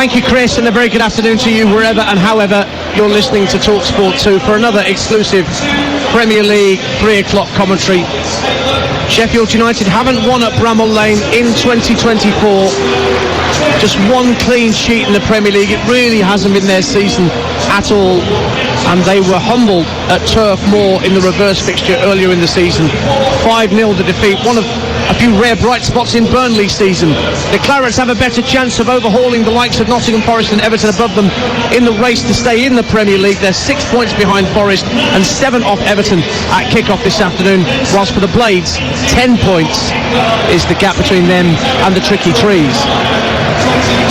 Thank you, Chris, and a very good afternoon to you wherever and however you're listening to TalkSport 2 for another exclusive Premier League 3 o'clock commentary. Sheffield United haven't won at Bramall Lane in 2024. Just one clean sheet in the Premier League. It really hasn't been their season at all. And they were humbled at Turf Moor in the reverse fixture earlier in the season. 5-0 the defeat. One of a few rare bright spots in Burnley's season. The Clarets have a better chance of overhauling the likes of Nottingham Forest and Everton above them in the race to stay in the Premier League. They're 6 points behind Forest and 7 off Everton at kick-off this afternoon, whilst for the Blades, 10 points is the gap between them and the Tricky Trees.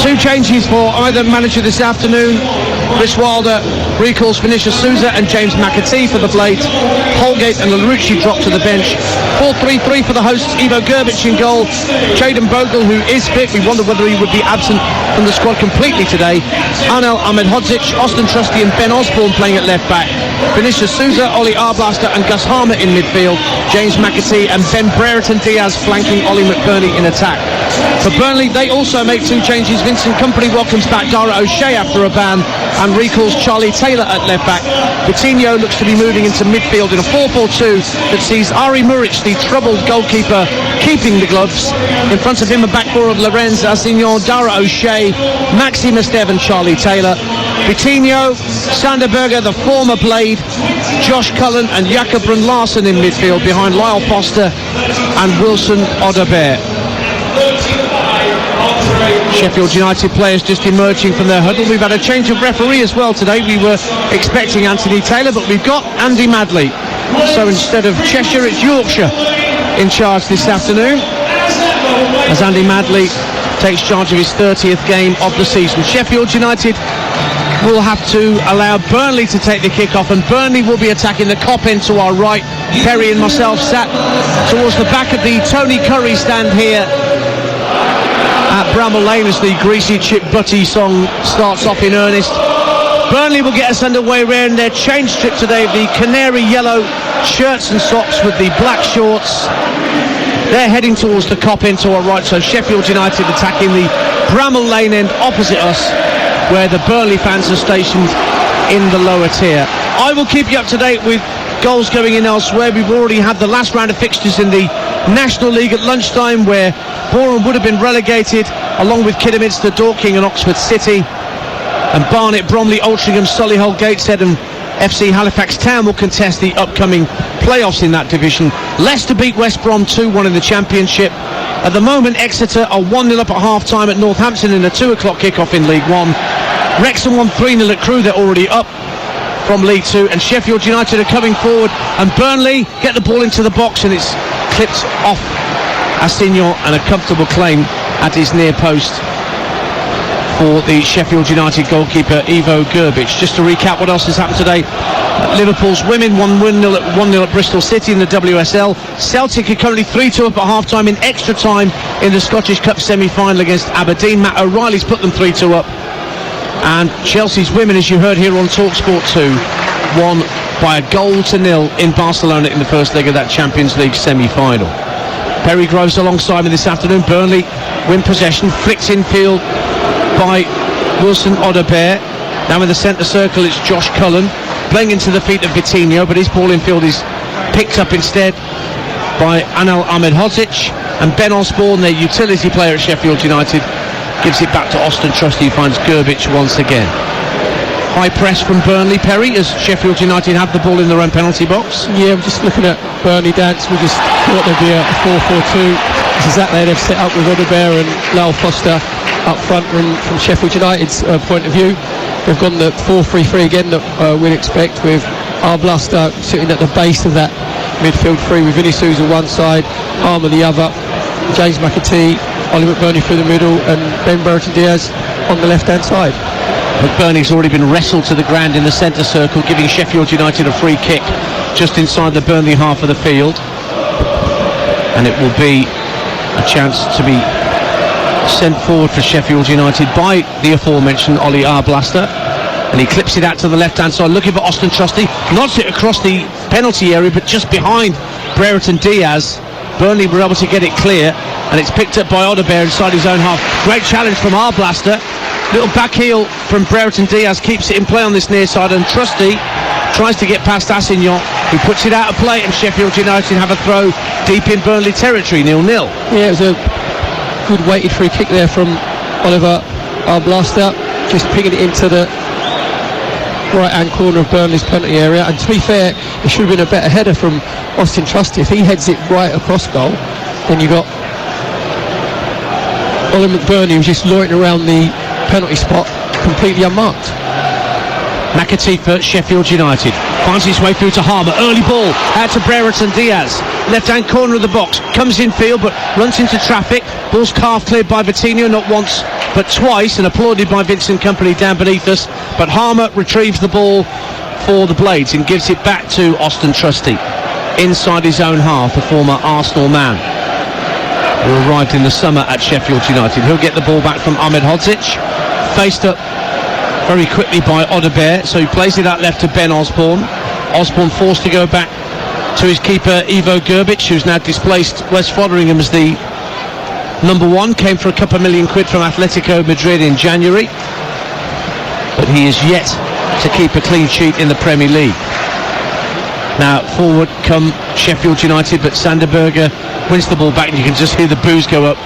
2 changes for either manager this afternoon. Chris Wilder recalls Vinicius Souza and James McAtee for the Blades. Holgate and Larucci drop to the bench. 4-3-3 for the hosts. Ivo Grbic in goal. Jayden Bogle, who is fit. We wonder whether he would be absent from the squad completely today. Anel Ahmedhodzic, Austin Trusty and Ben Osborne playing at left back. Vinicius Souza, Ollie Arblaster and Gus Harmer in midfield. James McAtee and Ben Brereton Diaz flanking Ollie McBurney in attack. For Burnley, they also make 2 changes. Vincent Kompany welcomes back Dara O'Shea after a ban and recalls Charlie Taylor at left back. Coutinho looks to be moving into midfield in a 4-4-2 that sees Ari Muric, the troubled goalkeeper, keeping the gloves. In front of him a back four of Lorenz, Assignon, Dara O'Shea, Maxi Mestev and Charlie Taylor. Coutinho, Sander Berger, the former Blade, Josh Cullen and Jakob Brun Larsen in midfield behind Lyle Foster and Wilson Odobert. Sheffield United players just emerging from their huddle. We've had a change of referee as well today. We were expecting Anthony Taylor, but we've got Andy Madley. So instead of Cheshire, it's Yorkshire in charge this afternoon, as Andy Madley takes charge of his 30th game of the season. Sheffield United will have to allow Burnley to take the kick-off, and Burnley will be attacking the Kop end to our right. Perry and myself sat towards the back of the Tony Curry stand here at Bramall Lane as the Greasy Chip Butty song starts off in earnest. Burnley will get us underway wearing their change strip today, the canary yellow shirts and socks with the black shorts. They're heading towards the Kop end to our right, so Sheffield United attacking the Bramall Lane end opposite us, where the Burnley fans are stationed in the lower tier. I will keep you up to date with goals going in elsewhere. We've already had the last round of fixtures in the National League at lunchtime, where Boreham would have been relegated along with Kidderminster, Dorking and Oxford City, and Barnet, Bromley, Altrincham, Solihull, Gateshead and FC Halifax Town will contest the upcoming playoffs in that division. Leicester beat West Brom 2-1 in the Championship. At the moment, Exeter are 1-0 up at half-time at Northampton in a 2 o'clock kick-off in League 1. Wrexham won 3-0 at Crewe, they're already up from League 2, and Sheffield United are coming forward, and Burnley get the ball into the box and it's clipped off Assignon, and a comfortable claim at his near post for the Sheffield United goalkeeper Ivo Grbic. Just to recap what else has happened today: Liverpool's women won 1-0 at Bristol City in the WSL. Celtic are currently 3-2 up at half-time in extra time in the Scottish Cup semi-final against Aberdeen. Matt O'Reilly's put them 3-2 up. And Chelsea's women, as you heard here on TalkSport 2, won by a 1-0 in Barcelona in the first leg of that Champions League semi-final. Perry Groves alongside me this afternoon. Burnley win possession, flicked infield by Wilson Odobert. Now in the centre circle it's Josh Cullen playing into the feet of Vitinho, but his ball infield is picked up instead by Anel Ahmedhodzic, and Ben Osborne, their utility player at Sheffield United, gives it back to Austin Trusty, who finds Grbic once again. High press from Burnley, Perry, as Sheffield United have the ball in their own penalty box. Yeah, we're just looking at Burnley dance. We just thought there'd be a 4-4-2. This is that they've set up with Odobert and Lyle Foster up front from Sheffield United's point of view. They've gone the 4-3-3 again that we'd expect, with Arblaster sitting at the base of that midfield three, with Vinicius on one side, Harmer the other, James McAtee, Ollie McBurney through the middle, and Ben Brereton Diaz on the left-hand side. McBurney's already been wrestled to the ground in the centre circle, giving Sheffield United a free kick just inside the Burnley half of the field, and it will be a chance to be sent forward for Sheffield United by the aforementioned Ollie Arblaster, and he clips it out to the left-hand side, looking for Austin Trusty, nods it across the penalty area, but just behind Brereton Diaz. Burnley were able to get it clear, and it's picked up by Odobert inside his own half. Great challenge from Arblaster, Little back heel from Brereton Diaz keeps it in play on this near side, and Trusty tries to get past Assignon, who puts it out of play, and Sheffield United have a throw deep in Burnley territory, 0-0. Yeah, it was a good weighted free kick there from Oliver Arblaster, just pinging it into the right-hand corner of Burnley's penalty area. And to be fair, it should have been a better header from Austin Trusty. If he heads it right across goal, then you got Ollie McBurney, who's just loitering around the penalty spot completely unmarked. McAtee for Sheffield United finds his way through to Harmer. Early ball out to Brereton Diaz, left-hand corner of the box, comes in field but runs into traffic. Ball's calf cleared by Vitinho, not once but twice, and applauded by Vincent Kompany down beneath us. But Harmer retrieves the ball for the Blades and gives it back to Austin Trusty inside his own half, the former Arsenal man who arrived in the summer at Sheffield United. He'll get the ball back from Ahmed Hodzic, faced up very quickly by Odobert, so he plays it out left to Ben Osborne. Osborne forced to go back to his keeper Ivo Grbic, who's now displaced West Fotheringham as the number one. Came for a couple of million quid from Atletico Madrid in January, but he is yet to keep a clean sheet in the Premier League. Now forward come Sheffield United, but Sander Berge wins the ball back, and you can just hear the boos go up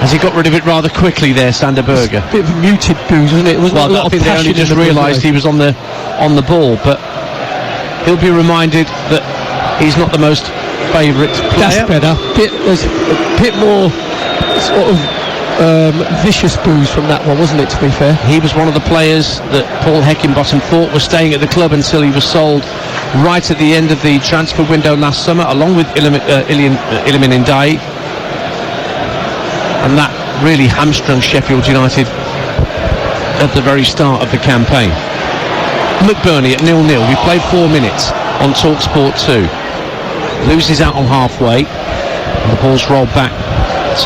as he got rid of it rather quickly there, Sander Berge. A bit of a muted boos, wasn't it? It wasn't a lot of I think they only just realised he was on the ball, but he'll be reminded that he's not the most favourite player. That's better. There's a bit more sort of vicious boos from that one, wasn't it, to be fair? He was one of the players that Paul Heckingbottom thought was staying at the club until he was sold right at the end of the transfer window last summer, along with Iliman Ndiaye. And that really hamstrung Sheffield United at the very start of the campaign. McBurney at 0-0. We played 4 minutes on TalkSport 2. Loses out on halfway. And the ball's rolled back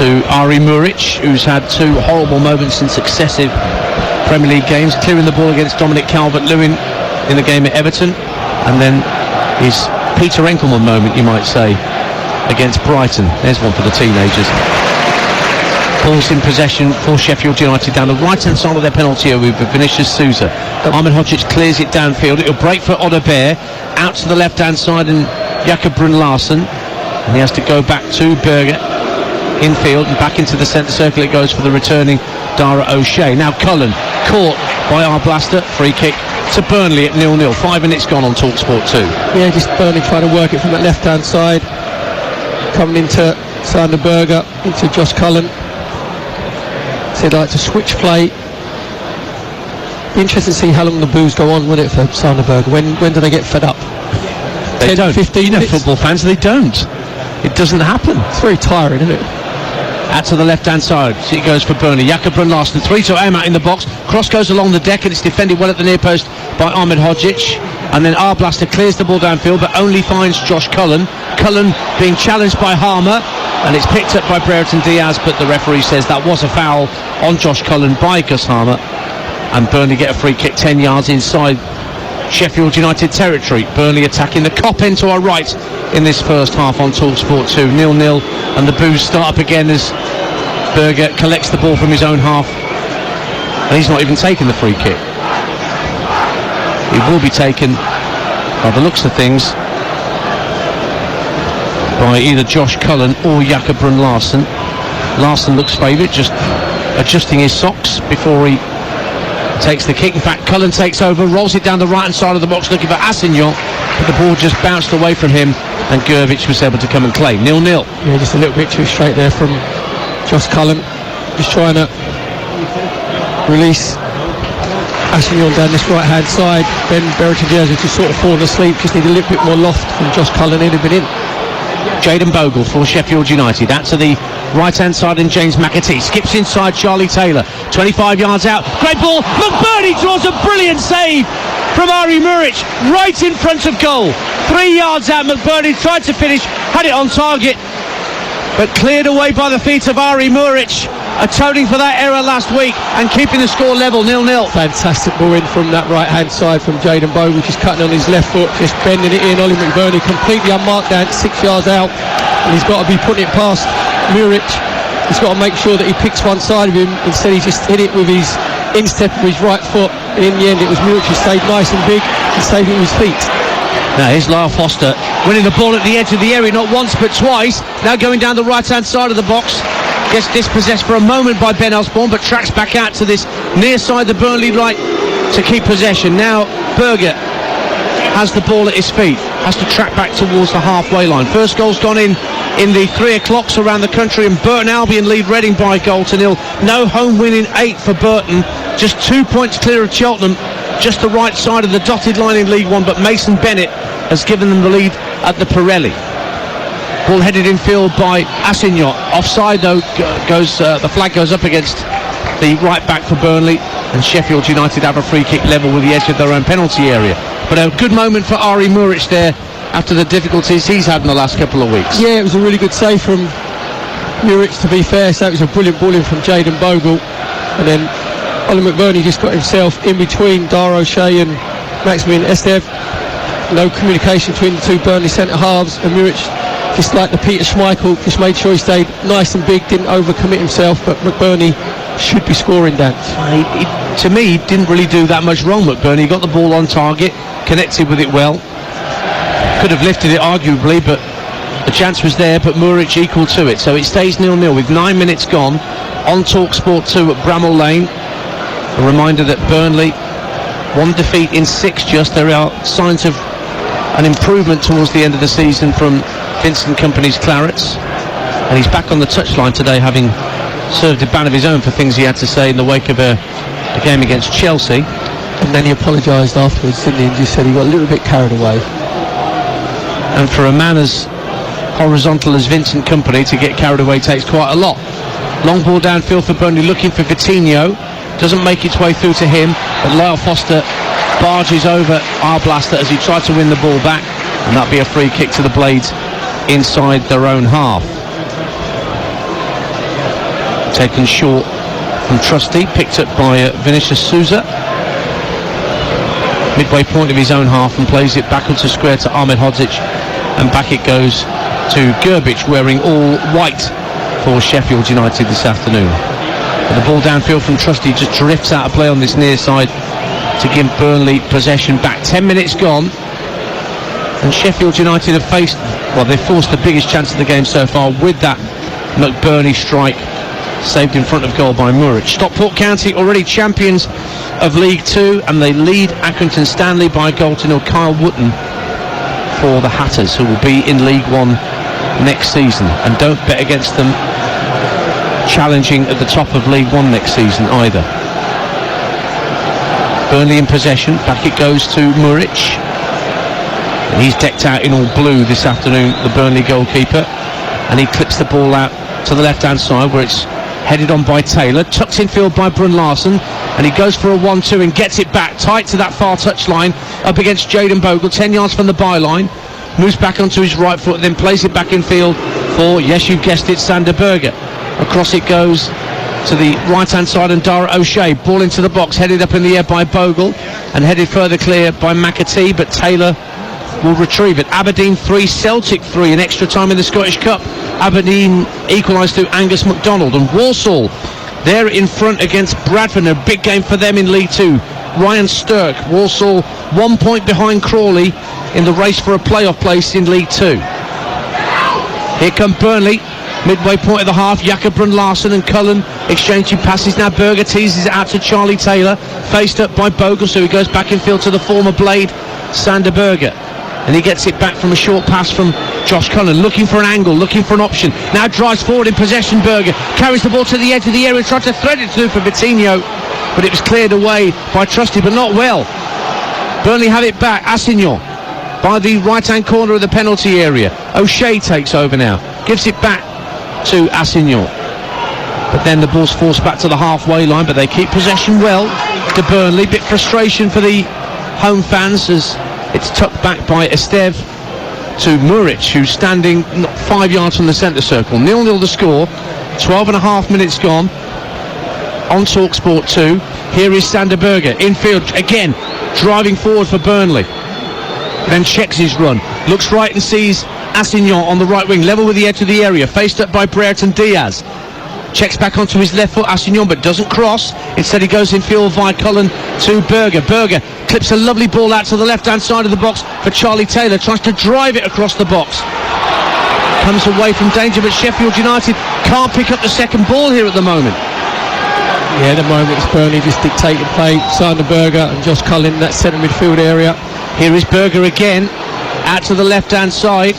to Ari Muric, who's had 2 horrible moments in successive Premier League games, clearing the ball against Dominic Calvert-Lewin in the game at Everton, and then his Peter Enkelman moment, you might say, against Brighton. There's one for the teenagers. Ball's in possession for Sheffield United down the right-hand side of their penalty area with Vinicius Souza. Ahmed Hodzic clears it downfield. It'll break for Odobert, out to the left-hand side, and Jakob Brun-Larsen. And he has to go back to Berge, infield, and back into the centre circle it goes for the returning Dara O'Shea. Now Cullen, caught by Arblaster. Free kick to Burnley at 0-0. 5 minutes gone on TalkSport 2. Yeah, just Burnley trying to work it from that left-hand side. Coming into Sander Berge, into Josh Cullen. So they'd like to switch play. Be interesting to see how long the boos go on, wouldn't it, for Sander Berge? When do they get fed up? They 10, don't. 15 minutes? Football fans, they don't. It doesn't happen. It's very tiring, isn't it? Out to the left-hand side, so it goes for Burnley. Jakob Brun-Larsen, 3 to aim out in the box. Cross goes along the deck, and it's defended well at the near post by Ahmed Hodzic. And then Arblaster clears the ball downfield, but only finds Josh Cullen. Cullen being challenged by Harmer, and it's picked up by Brereton Diaz, but the referee says that was a foul on Josh Cullen by Gus Harmer. And Burnley get a free kick 10 yards inside Sheffield United territory. Burnley attacking the cop end to our right in this first half on TalkSport 2. 0-0, and the boos start up again as Berge collects the ball from his own half, and he's not even taken the free kick. It will be taken, by the looks of things, by either Josh Cullen or Jakob Brun-Larsen. Larsen looks favoured, just adjusting his socks before he takes the kick. In fact, Cullen takes over, rolls it down the right hand side of the box looking for Assignon, but the ball just bounced away from him, and Grbic was able to come and claim. 0-0. Yeah, just a little bit too straight there from Josh Cullen, just trying to release Assignon down this right hand side. Ben Brereton Diaz has just sort of fallen asleep, just need a little bit more loft from Josh Cullen. He'd have been in. Jayden Bogle for Sheffield United, out to the right hand side, and James McAtee skips inside Charlie Taylor, 25 yards out, great ball, McBurney draws a brilliant save from Ari Muric right in front of goal. 3 yards out, McBurney tried to finish, had it on target, but cleared away by the feet of Ari Muric, atoning for that error last week and keeping the score level, 0-0. Fantastic ball in from that right hand side from Jayden Bogle, just cutting on his left foot, just bending it in. Ollie McBurney completely unmarked down 6 yards out, and he's got to be putting it past Muric. He's got to make sure that he picks one side of him. Instead he just hit it with his instep of his right foot, and in the end it was Muric who stayed nice and big and saving his feet. Now here's Lyle Foster winning the ball at the edge of the area, not once but twice. Now going down the right hand side of the box, gets dispossessed for a moment by Ben Osborne, but tracks back out to this near side, the Burnley right, to keep possession. Now Berger has the ball at his feet, has to track back towards the halfway line. First goal's gone in the 3 o'clocks around the country, and Burton Albion lead Reading by a goal to nil. No home win in 8 for Burton, just 2 points clear of Cheltenham, just the right side of the dotted line in League One, but Mason Bennett has given them the lead at the Pirelli. Ball headed in field by Assignot. Offside though, the flag goes up against the right back for Burnley, and Sheffield United have a free kick level with the edge of their own penalty area. But a good moment for Ari Muric there after the difficulties he's had in the last couple of weeks. Yeah, it was a really good save from Muric, to be fair. So it was a brilliant ball in from Jayden Bogle, and then Ollie McBurney just got himself in between Dara O'Shea and Maximilian Esteve. No communication between the two Burnley centre halves, and Muric, just like the Peter Schmeichel, just made sure he stayed nice and big, didn't overcommit himself. But McBurney should be scoring, Dan. To me, he didn't really do that much wrong, McBurney. He got the ball on target, connected with it well, could have lifted it arguably, but the chance was there, but Muric equal to it. So it stays 0-0 with 9 minutes gone on TalkSport 2 at Bramall Lane. A reminder that Burnley, 1 defeat in 6 just. There are signs of an improvement towards the end of the season from Vincent Kompany's Clarets, and he's back on the touchline today, having served a ban of his own for things he had to say in the wake of a game against Chelsea. And then he apologised afterwards, didn't he, and just said he got a little bit carried away. And for a man as horizontal as Vincent Kompany to get carried away takes quite a lot. Long ball downfield for Burnley, looking for Coutinho. Doesn't make its way through to him, but Lyle Foster barges over Arblaster as he tried to win the ball back, and that'll be a free kick to the Blades inside their own half. Taken short from Trusty, picked up by Vinicius Souza. Midway point of his own half, and plays it back onto square to Ahmed Hodzic, and back it goes to Gerbic, wearing all white for Sheffield United this afternoon. And the ball downfield from Trusty just drifts out of play on this near side to give Burnley possession back. 10 minutes gone, and Sheffield United have they've forced the biggest chance of the game so far with that McBurney strike, saved in front of goal by Muric. Stockport County already champions of League 2, and they lead Accrington Stanley by a goal to nil. Kyle Wootton for the Hatters, who will be in League 1 next season, and don't bet against them challenging at the top of League 1 next season either. Burnley in possession, back it goes to Muric, and he's decked out in all blue this afternoon, the Burnley goalkeeper, and he clips the ball out to the left hand side where it's headed on by Taylor, tucked in field by Brun Larson, and he goes for a 1-2 and gets it back tight to that far touchline up against Jayden Bogle, 10 yards from the byline, moves back onto his right foot, then plays it back in field for, yes, you've guessed it, Sander Berger. Across it goes to the right hand side, and Dara O'Shea, ball into the box, headed up in the air by Bogle and headed further clear by McAtee, but Taylor will retrieve it. Aberdeen 3, Celtic 3 in extra time in the Scottish Cup. Aberdeen equalised through Angus MacDonald, and Walsall there in front against Bradford, a big game for them in League 2. Ryan Stirk, Walsall 1 point behind Crawley in the race for a playoff place in League 2. Here come Burnley, midway point of the half. Jakob Brun Larson and Cullen exchanging passes. Now Berger teases it out to Charlie Taylor, faced up by Bogle, so he goes back in field to the former Blade, Sander Berger, and he gets it back from a short pass from Josh Cullen, looking for an angle, looking for an option. Now drives forward in possession. Berger carries the ball to the edge of the area, tried to thread it through for Coutinho, but it was cleared away by Trusty, but not well. Burnley have it back. Assignot by the right hand corner of the penalty area. O'Shea takes over now, gives it back to Assignot, but then the ball's forced back to the halfway line, but they keep possession well to Burnley. Bit frustration for the home fans as it's tucked back by Esteve to Muric, who's standing not 5 yards from the centre circle. 0-0 the score, 12.5 minutes gone on TalkSport 2. Here is Sander Berger infield again, driving forward for Burnley, then checks his run, looks right and sees Assignot on the right wing, level with the edge of the area, faced up by Brereton Diaz. checks back onto his left foot, Assignon, but doesn't cross. Instead he goes in field via Cullen to Berger. Berger clips a lovely ball out to the left hand side of the box for Charlie Taylor, tries to drive it across the box, comes away from danger, but Sheffield United can't pick up the second ball here at the moment. Yeah, at the moment it's Burnley just dictating play. Sander Berger and Josh Cullen in that centre midfield area. Here is Berger again, out to the left hand side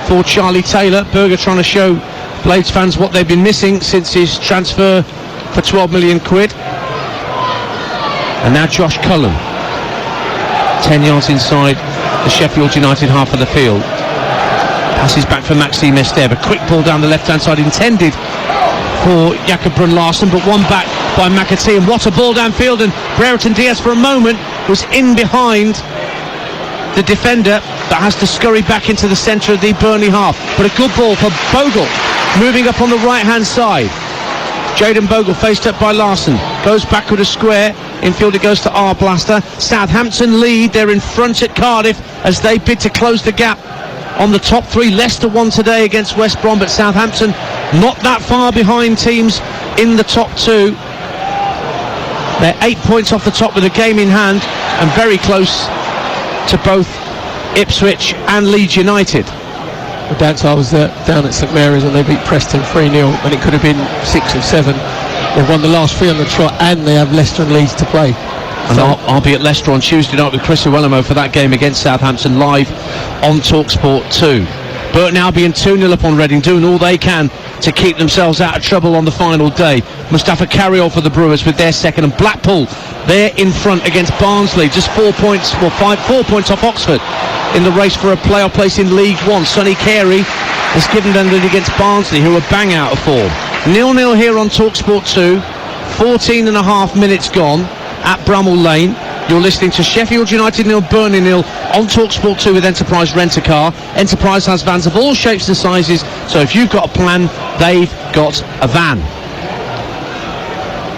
for Charlie Taylor. Berger trying to show Blades fans what they've been missing since his transfer for 12 million quid. And now Josh Cullen, 10 yards inside the Sheffield United half of the field. Passes back for Maxime Esteve. A quick ball down the left hand side intended for Jakob Brun-Larsen, but one back by McAtee, and what a ball downfield, and Brereton Diaz for a moment was in behind the defender, but has to scurry back into the centre of the Burnley half. But a good ball for Bogle, moving up on the right hand side. Jayden Bogle faced up by Larson, goes back with a square, infield it goes to Arblaster. Southampton lead, they're in front at Cardiff as they bid to close the gap on the top three. Leicester won today against West Brom, but Southampton not that far behind teams in the top two. They're 8 points off the top with a game in hand and very close to both Ipswich and Leeds United. I was down at St Mary's and they beat Preston 3-0, and it could have been 6 or 7. They've won the last 3 on the trot, and they have Leicester and Leeds to play. And so I'll be at Leicester on Tuesday night with Chris Uwelimo for that game against Southampton, live on TalkSport 2. Burton Albion 2-0 up on Reading, doing all they can to keep themselves out of trouble on the final day. Mustafa Carriol for the Brewers with their second, and Blackpool, they're in front against Barnsley, just 4 points, well 4 points off Oxford in the race for a playoff place in League One. Sonny Carey has given them lead against Barnsley, who are bang out of form. 0-0 here on TalkSport 2, 14 and a half minutes gone at Bramall Lane. You're listening to Sheffield United 0, Burnley 0 on TalkSport 2 with Enterprise Rent-A-Car. Enterprise has vans of all shapes and sizes, so if you've got a plan, they've got a van.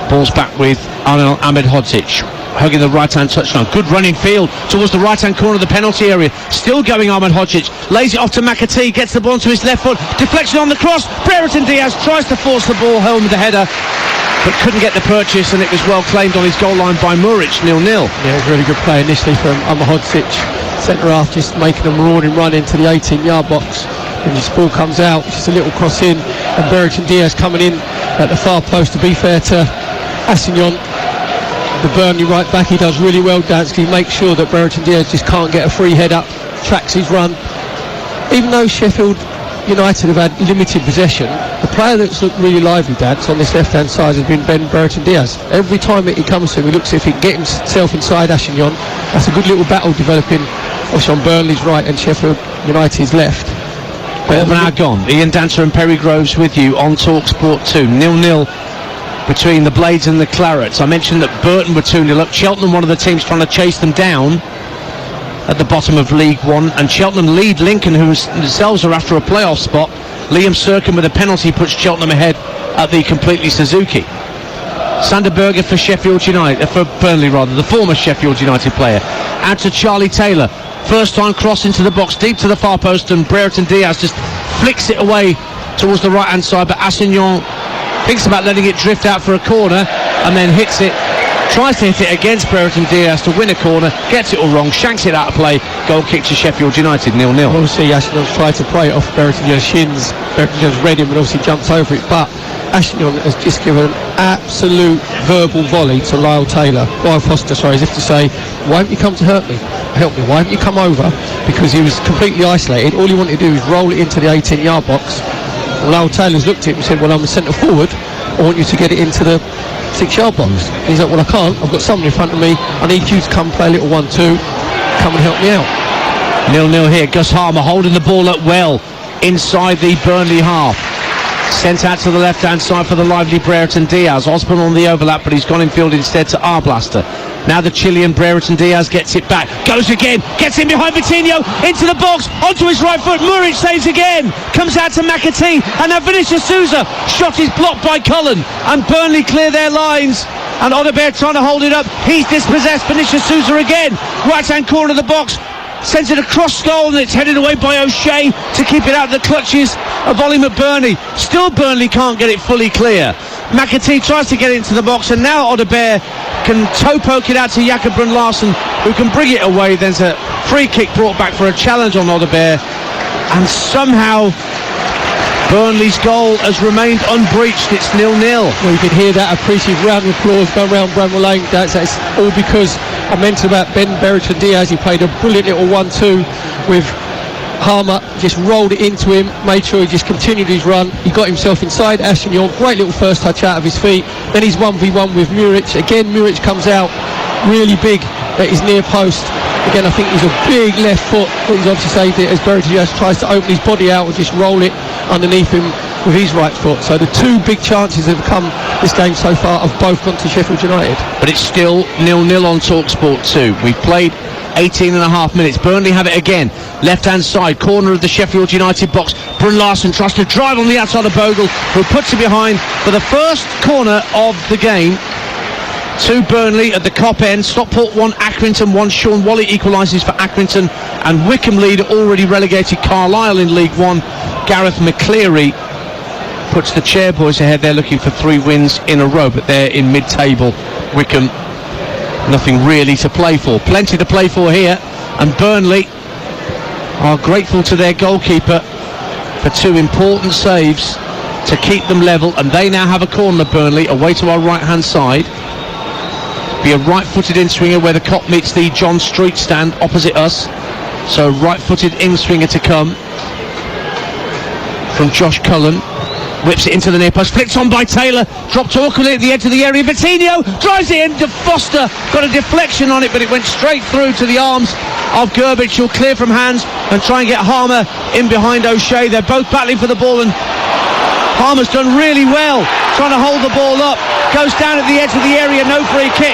Ball's back with Ahmed Hodzic, hugging the right-hand touchline. Good running field towards the right-hand corner of the penalty area. Still going Ahmed Hodzic, lays it off to McAtee, gets the ball onto his left foot, deflection on the cross. Brereton Diaz tries to force the ball home with the header, but couldn't get the purchase, and it was well claimed on his goal line by Muric. 0-0. Yeah, it was a really good play initially from Ahmed Hodzic, centre half, just making a marauding run into the 18-yard box. And this ball comes out, just a little cross in, and Brereton Diaz coming in at the far post. To be fair to Assignon, the Burnley right back, he does really well, Dansky. He makes sure that Brereton Diaz just can't get a free head up, tracks his run. Even though Sheffield United have had limited possession, the player that's looked really lively, Dance, on this left hand side has been Ben Brereton Diaz. Every time he comes to him, he looks as if he can get himself inside Assignon. That's a good little battle developing, obviously on Burnley's right and Sheffield United's left. Well, now gone. Ian Dancer and Perry Groves with you on TalkSport 2. 0-0 between the Blades and the Clarets. I mentioned that Burton were 2-0 up. Cheltenham, one of the teams trying to chase them down at the bottom of League One, and Cheltenham lead Lincoln, who themselves are after a playoff spot. Liam Serkin with a penalty puts Cheltenham ahead at the Completely Suzuki. Sander Berger for Sheffield United, for Burnley rather, the former Sheffield United player. Out to Charlie Taylor, first time cross into the box, deep to the far post, and Brereton Diaz just flicks it away towards the right hand side, but Assignon thinks about letting it drift out for a corner and then hits it, tries to hit it against Brereton Diaz to win a corner, gets it all wrong, shanks it out of play. Goal kick to Sheffield United, 0-0. Obviously Ashignon's tried to play it off Brereton Diaz's shins. Brereton Diaz read him and obviously jumps over it, but Assignon has just given an absolute verbal volley to Lyle Foster, as if to say, why haven't you come to help me? Why haven't you come over? Because he was completely isolated. All he wanted to do was roll it into the 18-yard box. And Lyle Taylor's looked at him and said, well, I'm a centre forward, I want you to get it into the 6-yard box. And he's like, well, I can't, I've got someone in front of me, I need you to come play a little 1-2, come and help me out. 0-0 here. Gus Harmer holding the ball up well inside the Burnley half. Sent out to the left hand side for the lively Brereton Diaz. Osborne on the overlap, but he's gone in field instead to Arblaster. Now the Chilean Brereton Diaz gets it back, goes again, gets in behind Vitinho, into the box, onto his right foot. Muric saves again, comes out to McAtee, and now Vinicius Souza. Shot is blocked by Cullen, and Burnley clear their lines. And Odobert trying to hold it up, he's dispossessed. Vinicius Souza again, right hand corner of the box, sends it across goal, and it's headed away by O'Shea to keep it out of the clutches A volley McBurney. Still Burnley can't get it fully clear. McAtee tries to get it into the box, and now Odebear can toe poke it out to Jakob Brun-Larsen, who can bring it away. There's a free kick brought back for a challenge on Odebear, and somehow Burnley's goal has remained unbreached. It's 0-0. Well, you can hear that appreciative round of applause going round Bramwell Lane. That's all because I mentioned about Ben Berrichon Diaz. He played a brilliant little 1-2 with Harmer, just rolled it into him, made sure he just continued his run. He got himself inside Ashton York, great little first touch out of his feet. Then he's 1v1 with Muric. Again, Muric comes out really big at his near post. Again, I think he's a big left foot, but he's obviously saved it as Berrichon Diaz tries to open his body out and just roll it underneath him with his right foot. So the two big chances that have come this game so far have both gone to Sheffield United. But it's still 0-0 on TalkSport 2. We've played 18 and a half minutes. Burnley have it again. Left-hand side, corner of the Sheffield United box. Brun-Larsen tries to drive on the outside of Bogle, who puts it behind for the first corner of the game. To Burnley at the Cop end. Stockport 1, Accrington 1. Sean Wally equalises for Accrington, and Wickham lead already relegated Carlisle in League 1. Gareth McCleary puts the Chairboys ahead. They're looking for 3 wins in a row, but they're in mid-table. Wickham, nothing really to play for. Plenty to play for here, and Burnley are grateful to their goalkeeper for 2 important saves to keep them level, and they now have a corner, Burnley, away to our right-hand side. Be a right-footed in-swinger where the Cop meets the John Street stand opposite us. So right-footed in-swinger to come from Josh Cullen. Whips it into the near post, flicked on by Taylor, dropped awkwardly at the edge of the area. Vitinho drives it in to Foster, got a deflection on it, but it went straight through to the arms of Gerbic. He'll clear from hands and try and get Harmer in behind O'Shea. They're both battling for the ball, and Harmer's done really well trying to hold the ball up. Goes down at the edge of the area, no free kick,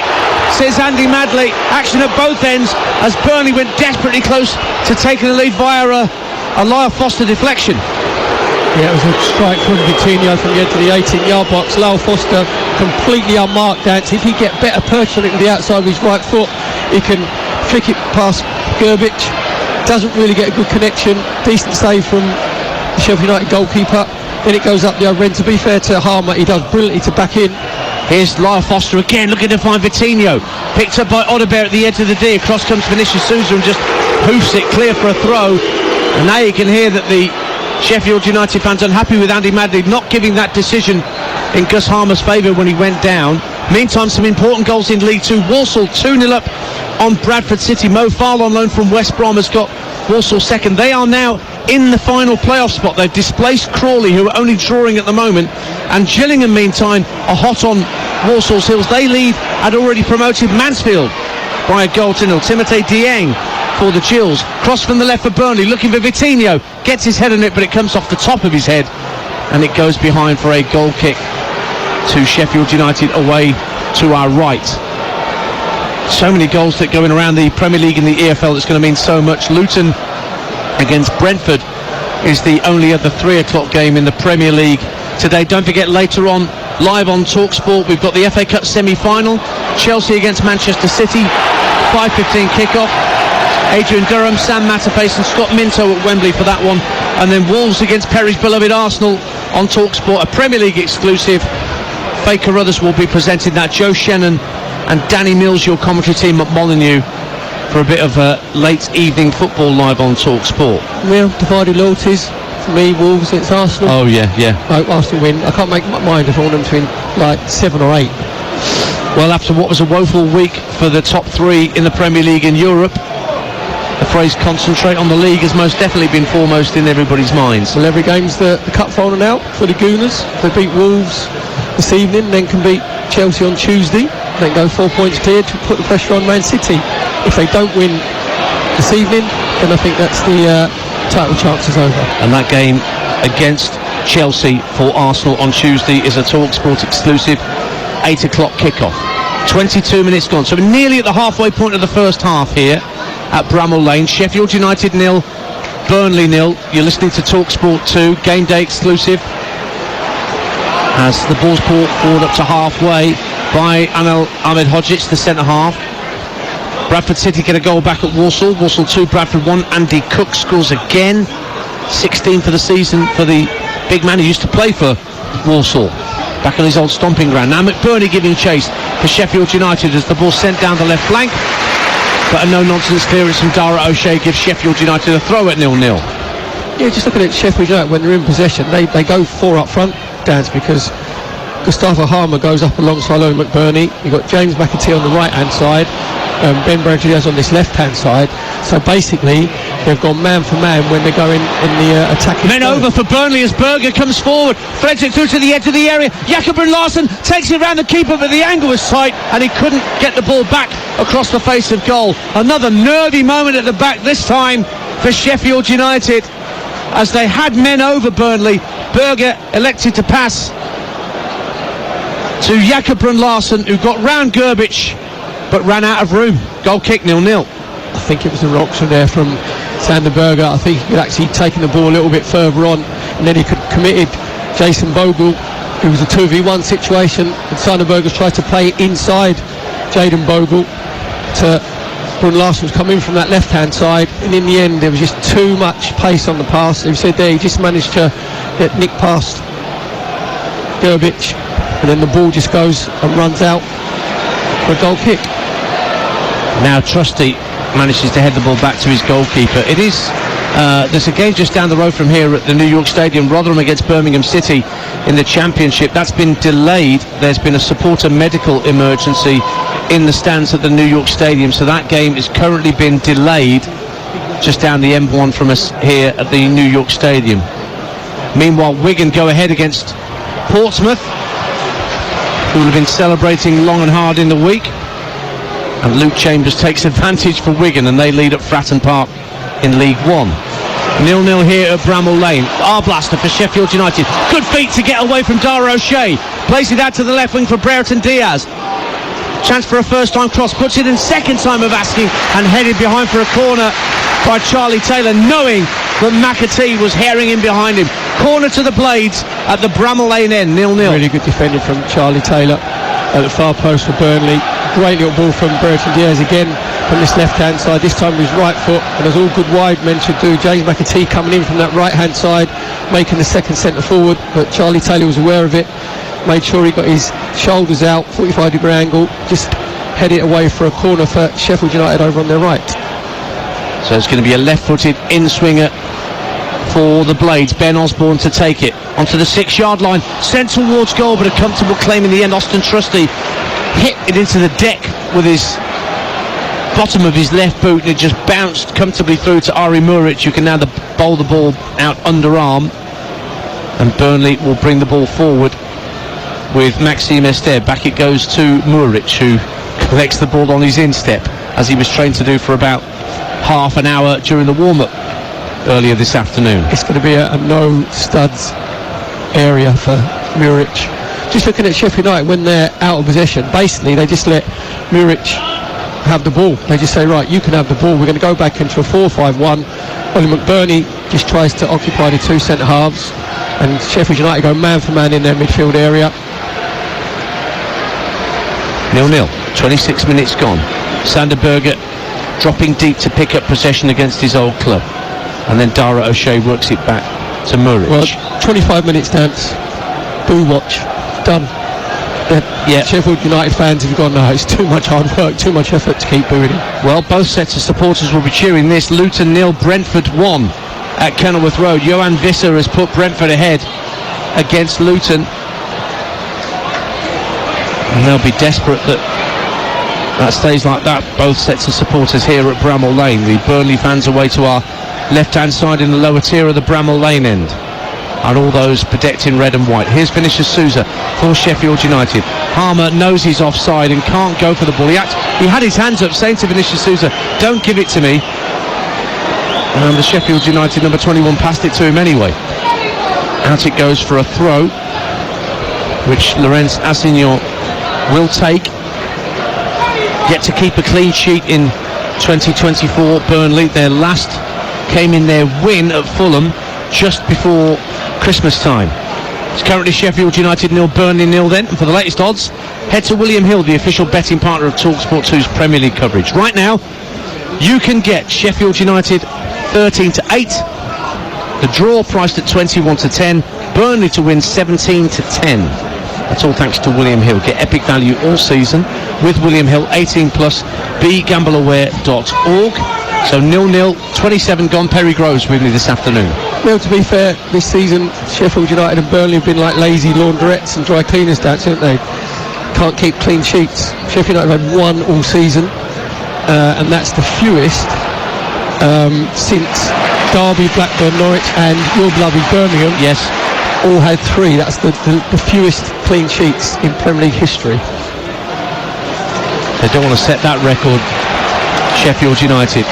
says Andy Madley. Action at both ends as Burnley went desperately close to taking the lead via a Lyle Foster deflection. Yeah, it was a strike from Vitinho from the edge of the 18-yard box. Lyle Foster completely unmarked dance. If he get better perch on it with the outside of his right foot, he can flick it past Gerbic. Doesn't really get a good connection. Decent save from the Sheffield United goalkeeper. Then it goes up the other end. To be fair to Harmer, he does brilliantly to back in. Here's Lyle Foster again, looking to find Vitinho. Picked up by Odebear at the edge of the D. Across comes Vinicius Souza and just hoofs it clear for a throw. And now you can hear that the Sheffield United fans unhappy with Andy Madley not giving that decision in Gus Harmer's favour when he went down. Meantime, some important goals in League 2. Walsall 2-0 up on Bradford City. Mo Farl on loan from West Brom has got Walsall second. They are now in the final playoff spot. They've displaced Crawley, who are only drawing at the moment, and Gillingham meantime are hot on Walsall's heels. They lead at already promoted Mansfield by a goal to 0. Timothée Dieng for the Gills. Cross from the left for Burnley, looking for Vitinho, gets his head on it, but it comes off the top of his head and it goes behind for a goal kick to Sheffield United away to our right. So many goals that going around the Premier League and the EFL, that's going to mean so much. Luton against Brentford is the only other 3 o'clock game in the Premier League today. Don't forget, later on, live on TalkSport, we've got the FA Cup semi-final, Chelsea against Manchester City, 5:15 kickoff. Adrian Durham, Sam Matterface and Scott Minto at Wembley for that one, and then Wolves against Perry's beloved Arsenal on TalkSport, a Premier League exclusive. Faye Carruthers will be presenting that. Joe Shannon and Danny Mills, your commentary team at Molineux, for a bit of a late evening football live on TalkSport. Real divided loyalties for me. Wolves against Arsenal. Oh yeah. I hope Arsenal win. I can't make up my mind if I want them to win like 7 or 8. Well, after what was a woeful week for the top 3 in the Premier League in Europe, the phrase concentrate on the league has most definitely been foremost in everybody's minds. Well, every game's the cup final now for the Gooners. They beat Wolves this evening, then can beat Chelsea on Tuesday, then go 4 points clear to put the pressure on Man City. If they don't win this evening, then I think that's the title chances over. And that game against Chelsea for Arsenal on Tuesday is a TalkSport exclusive 8 o'clock kickoff. 22 minutes gone, so we're nearly at the halfway point of the first half here at Bramall Lane. Sheffield United 0, Burnley 0. You're listening to TalkSport 2, game day exclusive, as the ball's brought forward up to halfway by Anel Ahmed-Hodzic, the centre half. Bradford City get a goal back at Walsall. Walsall 2, Bradford 1. Andy Cook scores again. 16 for the season for the big man who used to play for Walsall, back on his old stomping ground. Now McBurney giving chase for Sheffield United as the ball sent down the left flank, but a no-nonsense clearance from Dara O'Shea gives Sheffield United a throw at 0-0. Yeah, just looking at Sheffield United when they're in possession, they go 4 up front, Dance, because Gustavo Harmer goes up alongside Owen McBurney. You've got James McAtee on the right-hand side, Ben Bradley on this left-hand side. So basically, they've gone man for man when they're going in the attacking. Men over for Burnley as Berger comes forward, threads it through to the edge of the area. Jakob Larsson takes it around the keeper, but the angle was tight and he couldn't get the ball back across the face of goal. Another nervy moment at the back, this time for Sheffield United, as they had men over Burnley. Berger elected to pass to Jakob Larsson, who got round Gerbic but ran out of room. Goal kick, 0-0. I think it was a Roxon there from Sander Berger. I think he could actually taken the ball a little bit further on, and then he could committed Jason Bogle. It was a 2v1 situation, and Sander Berger tried to play inside Jaden Bogle to Brun Larson was coming from that left-hand side, and in the end there was just too much pace on the pass. He said there he just managed to get nick past Gerbic, and then the ball just goes and runs out for a goal kick. Now Trusty manages to head the ball back to his goalkeeper. It is there's a game just down the road from here at the New York Stadium, Rotherham against Birmingham City in the Championship. That's been delayed. There's been a supporter medical emergency in the stands at the New York Stadium, so that game is currently been delayed just down the M1 from us here at the New York Stadium. Meanwhile, Wigan go ahead against Portsmouth, who will have been celebrating long and hard in the week, and Luke Chambers takes advantage for Wigan, and they lead at Fratton Park in League One. 0-0 here at Bramall Lane. Arblaster for Sheffield United. Good feet to get away from Dara O'Shea. Plays it out to the left wing for Brereton Diaz. Chance for a first-time cross. Puts it in second time of asking, and headed behind for a corner by Charlie Taylor, knowing that McAtee was herring in behind him. Corner to the Blades at the Bramall Lane end, 0-0. Really good defending from Charlie Taylor at the far post for Burnley. Great little ball from Brereton Diaz again from this left-hand side, this time with his right foot, and as all good wide men should do. James McAtee coming in from that right-hand side, making the second centre forward, but Charlie Taylor was aware of it, made sure he got his shoulders out, 45-degree angle, just head it away for a corner for Sheffield United over on their right. So it's going to be a left-footed in-swinger for the Blades. Ben Osborne to take it onto the 6-yard line, sent towards goal, but a comfortable claim in the end. Austin Trusty hit it into the deck with his bottom of his left boot, and it just bounced comfortably through to Ari Muric, who can now bowl the ball out underarm, and Burnley will bring the ball forward with Maxime Esther. Back it goes to Muric, who collects the ball on his instep, as he was trained to do for about half an hour during the warm-up earlier this afternoon. It's going to be a no studs area for Muric. Just looking at Sheffield United when they're out of possession, basically they just let Muric have the ball. They just say, right, you can have the ball, we're going to go back into a 4-5-1. Ollie McBurney just tries to occupy the two centre halves, and Sheffield United go man for man in their midfield area. 0-0, 26 minutes gone. Sander Berger dropping deep to pick up possession against his old club, and then Dara O'Shea works it back to Muric. Well, 25 minutes, Dance. Boo watch. Done. Yeah. Sheffield United fans have gone, no, it's too much hard work, too much effort to keep booing him. Well, both sets of supporters will be cheering this. Luton 0, Brentford 1 at Kenilworth Road. Johan Visser has put Brentford ahead against Luton, and they'll be desperate that stays like that. Both sets of supporters here at Bramall Lane. The Burnley fans away to our left-hand side in the lower tier of the Bramall Lane end, and all those bedecked in red and white. Here's Vinicius Souza for Sheffield United. Harmer knows he's offside and can't go for the ball. He had his hands up, saying to Vinicius Souza, don't give it to me. And the Sheffield United number 21 passed it to him anyway. Out it goes for a throw, which Laurence Assignon will take. Yet to keep a clean sheet in 2024, Burnley. Their last came in their win at Fulham just before Christmas time. It's currently Sheffield United 0, Burnley 0 then. And for the latest odds, head to William Hill, the official betting partner of TalkSport 2's Premier League coverage. Right now, you can get Sheffield United 13-8, The draw priced at 21-10. Burnley to win 17-10. That's all thanks to William Hill. Get epic value all season with William Hill. 18 plus. begambleaware.org. So 0-0, 27 gone. Perry Groves with me this afternoon. Well, to be fair, this season Sheffield United and Burnley have been like lazy laundrettes and dry cleaners, Dats, haven't they? Can't keep clean sheets. Sheffield United have had one all season, and that's the fewest since Derby, Blackburn, Norwich and your beloved Birmingham. Yes. All had three. That's the fewest clean sheets in Premier League history. They don't want to set that record, Sheffield United.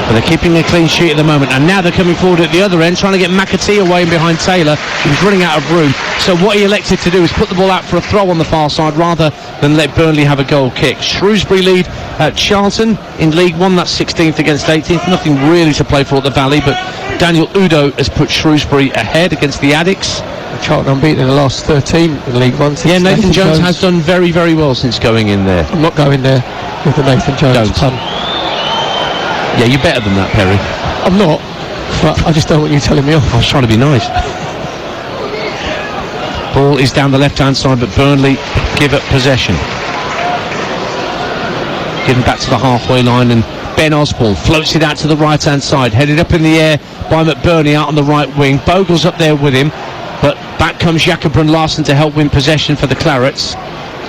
But they're keeping a clean sheet at the moment, and now they're coming forward at the other end, trying to get McAtee away behind Taylor, who's running out of room. So what he elected to do is put the ball out for a throw on the far side rather than let Burnley have a goal kick. Shrewsbury lead at Charlton in League One. That's 16th against 18th. Nothing really to play for at the Valley, but Daniel Udo has put Shrewsbury ahead against the Addicts. Charlton unbeaten in the last 13 in League One. Yeah, Nathan Jones has done very, very well since going in there. I'm not going there with the Nathan Jones pun. Yeah, you're better than that, Perry. I'm not, but I just don't want you telling me off. I was trying to be nice. Ball is down the left-hand side, but Burnley give up possession. Getting back to the halfway line, and Ben Osborne floats it out to the right-hand side, headed up in the air by McBurney out on the right wing. Bogle's up there with him, but back comes Jakob and Larson to help win possession for the Clarets.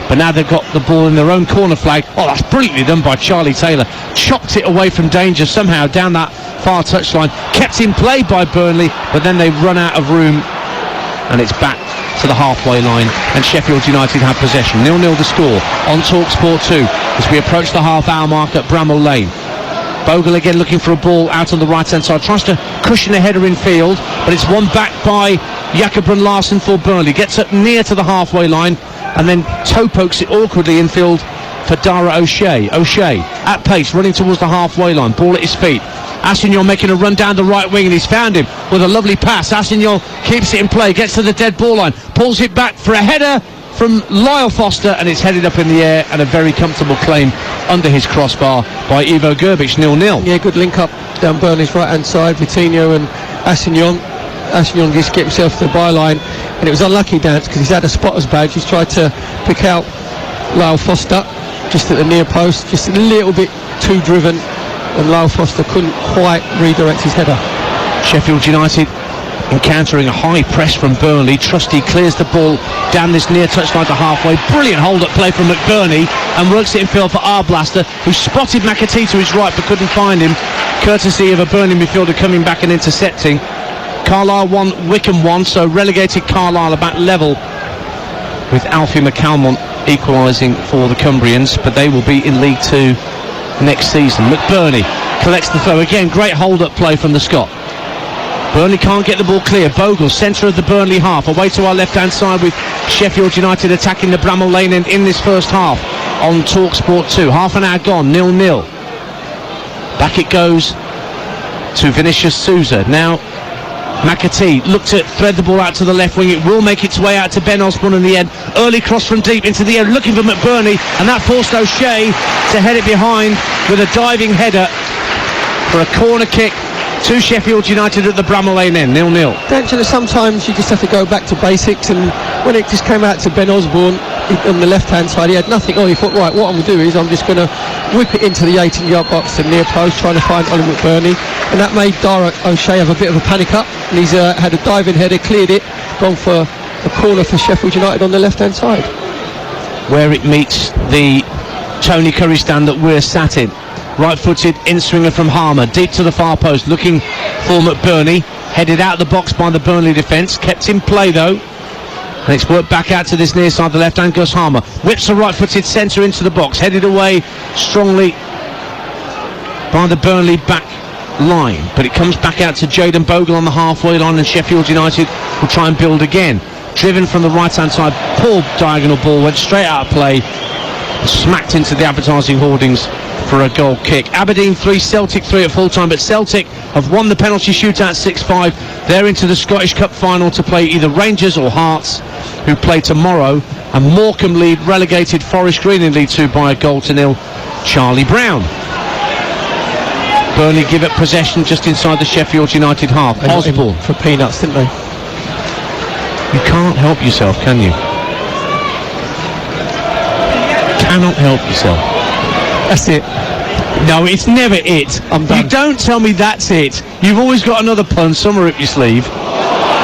But now they've got the ball in their own corner flag. Oh, that's brilliantly done by Charlie Taylor. Chopped it away from danger somehow down that far touchline. Kept in play by Burnley, but then they run out of room, and it's back to the halfway line, and Sheffield United have possession. 0-0 the score on TalkSport 2 as we approach the half-hour mark at Bramall Lane. Bogle again looking for a ball out on the right-hand side. Tries to cushion a header in field, but it's won back by Jakob and Larson for Burnley. Gets up near to the halfway line, and then toe pokes it awkwardly in field for Dara O'Shea. O'Shea at pace running towards the halfway line, ball at his feet. Assignon making a run down the right wing, and he's found him with a lovely pass. Assignon keeps it in play, gets to the dead ball line, pulls it back for a header from Lyle Foster, and it's headed up in the air, and a very comfortable claim under his crossbar by Ivo Gerbic. 0-0. Yeah, good link up down Burnley's right hand side. Vitinho and Assignon just get himself to the byline, and it was unlucky, Dance, because he's had a spotter's badge. He's tried to pick out Lyle Foster just at the near post, just a little bit too driven, and Lyle Foster couldn't quite redirect his header. Sheffield United encountering a high press from Burnley. Trusty clears the ball down this near touchline to halfway. Brilliant hold-up play from McBurney, and works it in field for Arblaster, who spotted McAtee to his right but couldn't find him, courtesy of a Burnley midfielder coming back and intercepting. Carlisle 1, Wickham 1, so relegated Carlisle about level with Alfie McCalmont equalising for the Cumbrians, but they will be in League 2 next season. McBurney collects the throw. Again, great hold-up play from the Scot. Burnley can't get the ball clear. Bogle, centre of the Burnley half, away to our left-hand side with Sheffield United attacking the Bramall Lane end in this first half on TalkSport 2. Half an hour gone, 0-0. Back it goes to Vinicius Souza. Now McAtee looked to thread the ball out to the left wing. It will make its way out to Ben Osborne in the end. Early cross from deep into the air, looking for McBurney, and that forced O'Shea to head it behind with a diving header for a corner kick to Sheffield United at the Bramall Lane end. 0-0. Angela, sometimes you just have to go back to basics, and when it just came out to Ben Osborne on the left hand side, he had nothing on. He thought, right, what I'm going to do is I'm just going to whip it into the 18-yard box to near post, trying to find Ollie McBurney, and that made Dara O'Shea have a bit of a panic up, and he's had a diving header, cleared it, gone for a corner for Sheffield United on the left hand side, where it meets the Tony Curry stand that we're sat in. Right-footed in-swinger from Harmer, deep to the far post, looking for McBurney, headed out the box by the Burnley defence, kept in play though, and it's worked back out to this near side, the left hand. Gus Harmer whips a right-footed centre into the box, headed away strongly by the Burnley back line, but it comes back out to Jayden Bogle on the halfway line, and Sheffield United will try and build again. Driven from the right-hand side, poor diagonal ball, went straight out of play, smacked into the advertising hoardings for a goal kick. Aberdeen 3, Celtic 3 at full time, but Celtic have won the penalty shootout 6-5. They're into the Scottish Cup final to play either Rangers or Hearts, who play tomorrow, and Morecambe lead relegated Forest Green in League 2 by a 1-0. Charlie Brown. Burnley give up possession just inside the Sheffield United half. They got him Osborne. for peanuts, didn't they? You can't help yourself, can you? Cannot help yourself. That's it. No, it's never it. I'm done. You don't tell me that's it. You've always got another pun somewhere up your sleeve.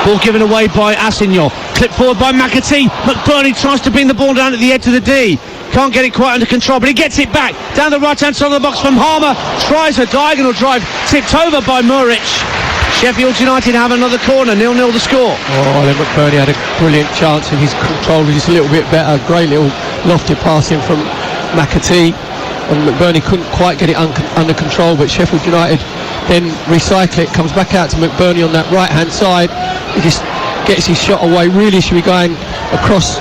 Ball given away by Assignol. Clipped forward by McAtee. McBurney tries to bring the ball down at the edge of the D. Can't get it quite under control, but he gets it back. Down the right-hand side of the box from Harmer. Tries a diagonal drive. Tipped over by Muric. Sheffield United have another corner. 0-0 the score. Oh, then McBurney had a brilliant chance, and his control was just a little bit better. Great little lofted passing from McAtee. And McBurney couldn't quite get it under control, but Sheffield United then recycle it, comes back out to McBurney on that right hand side. He just gets his shot away. Really should be going across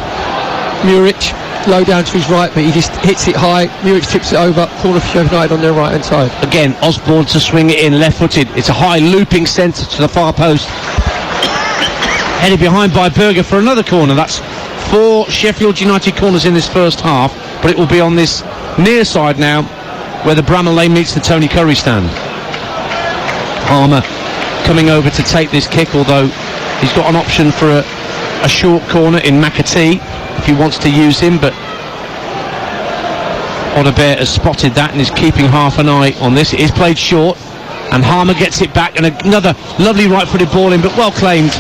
Muric, low down to his right, but he just hits it high. Muric tips it over, corner for Sheffield United on their right hand side. Again, Osborne to swing it in, left footed. It's a high looping centre to the far post. Headed behind by Berger for another corner. That's 4 Sheffield United corners in this first half, but it will be on this near side now where the Bramall Lane meets the Tony Curry stand. Harmer coming over to take this kick, although he's got an option for a short corner in McAtee if he wants to use him, but Odobert has spotted that and is keeping half an eye on this. It is played short and Harmer gets it back, and another lovely right-footed ball in, but well claimed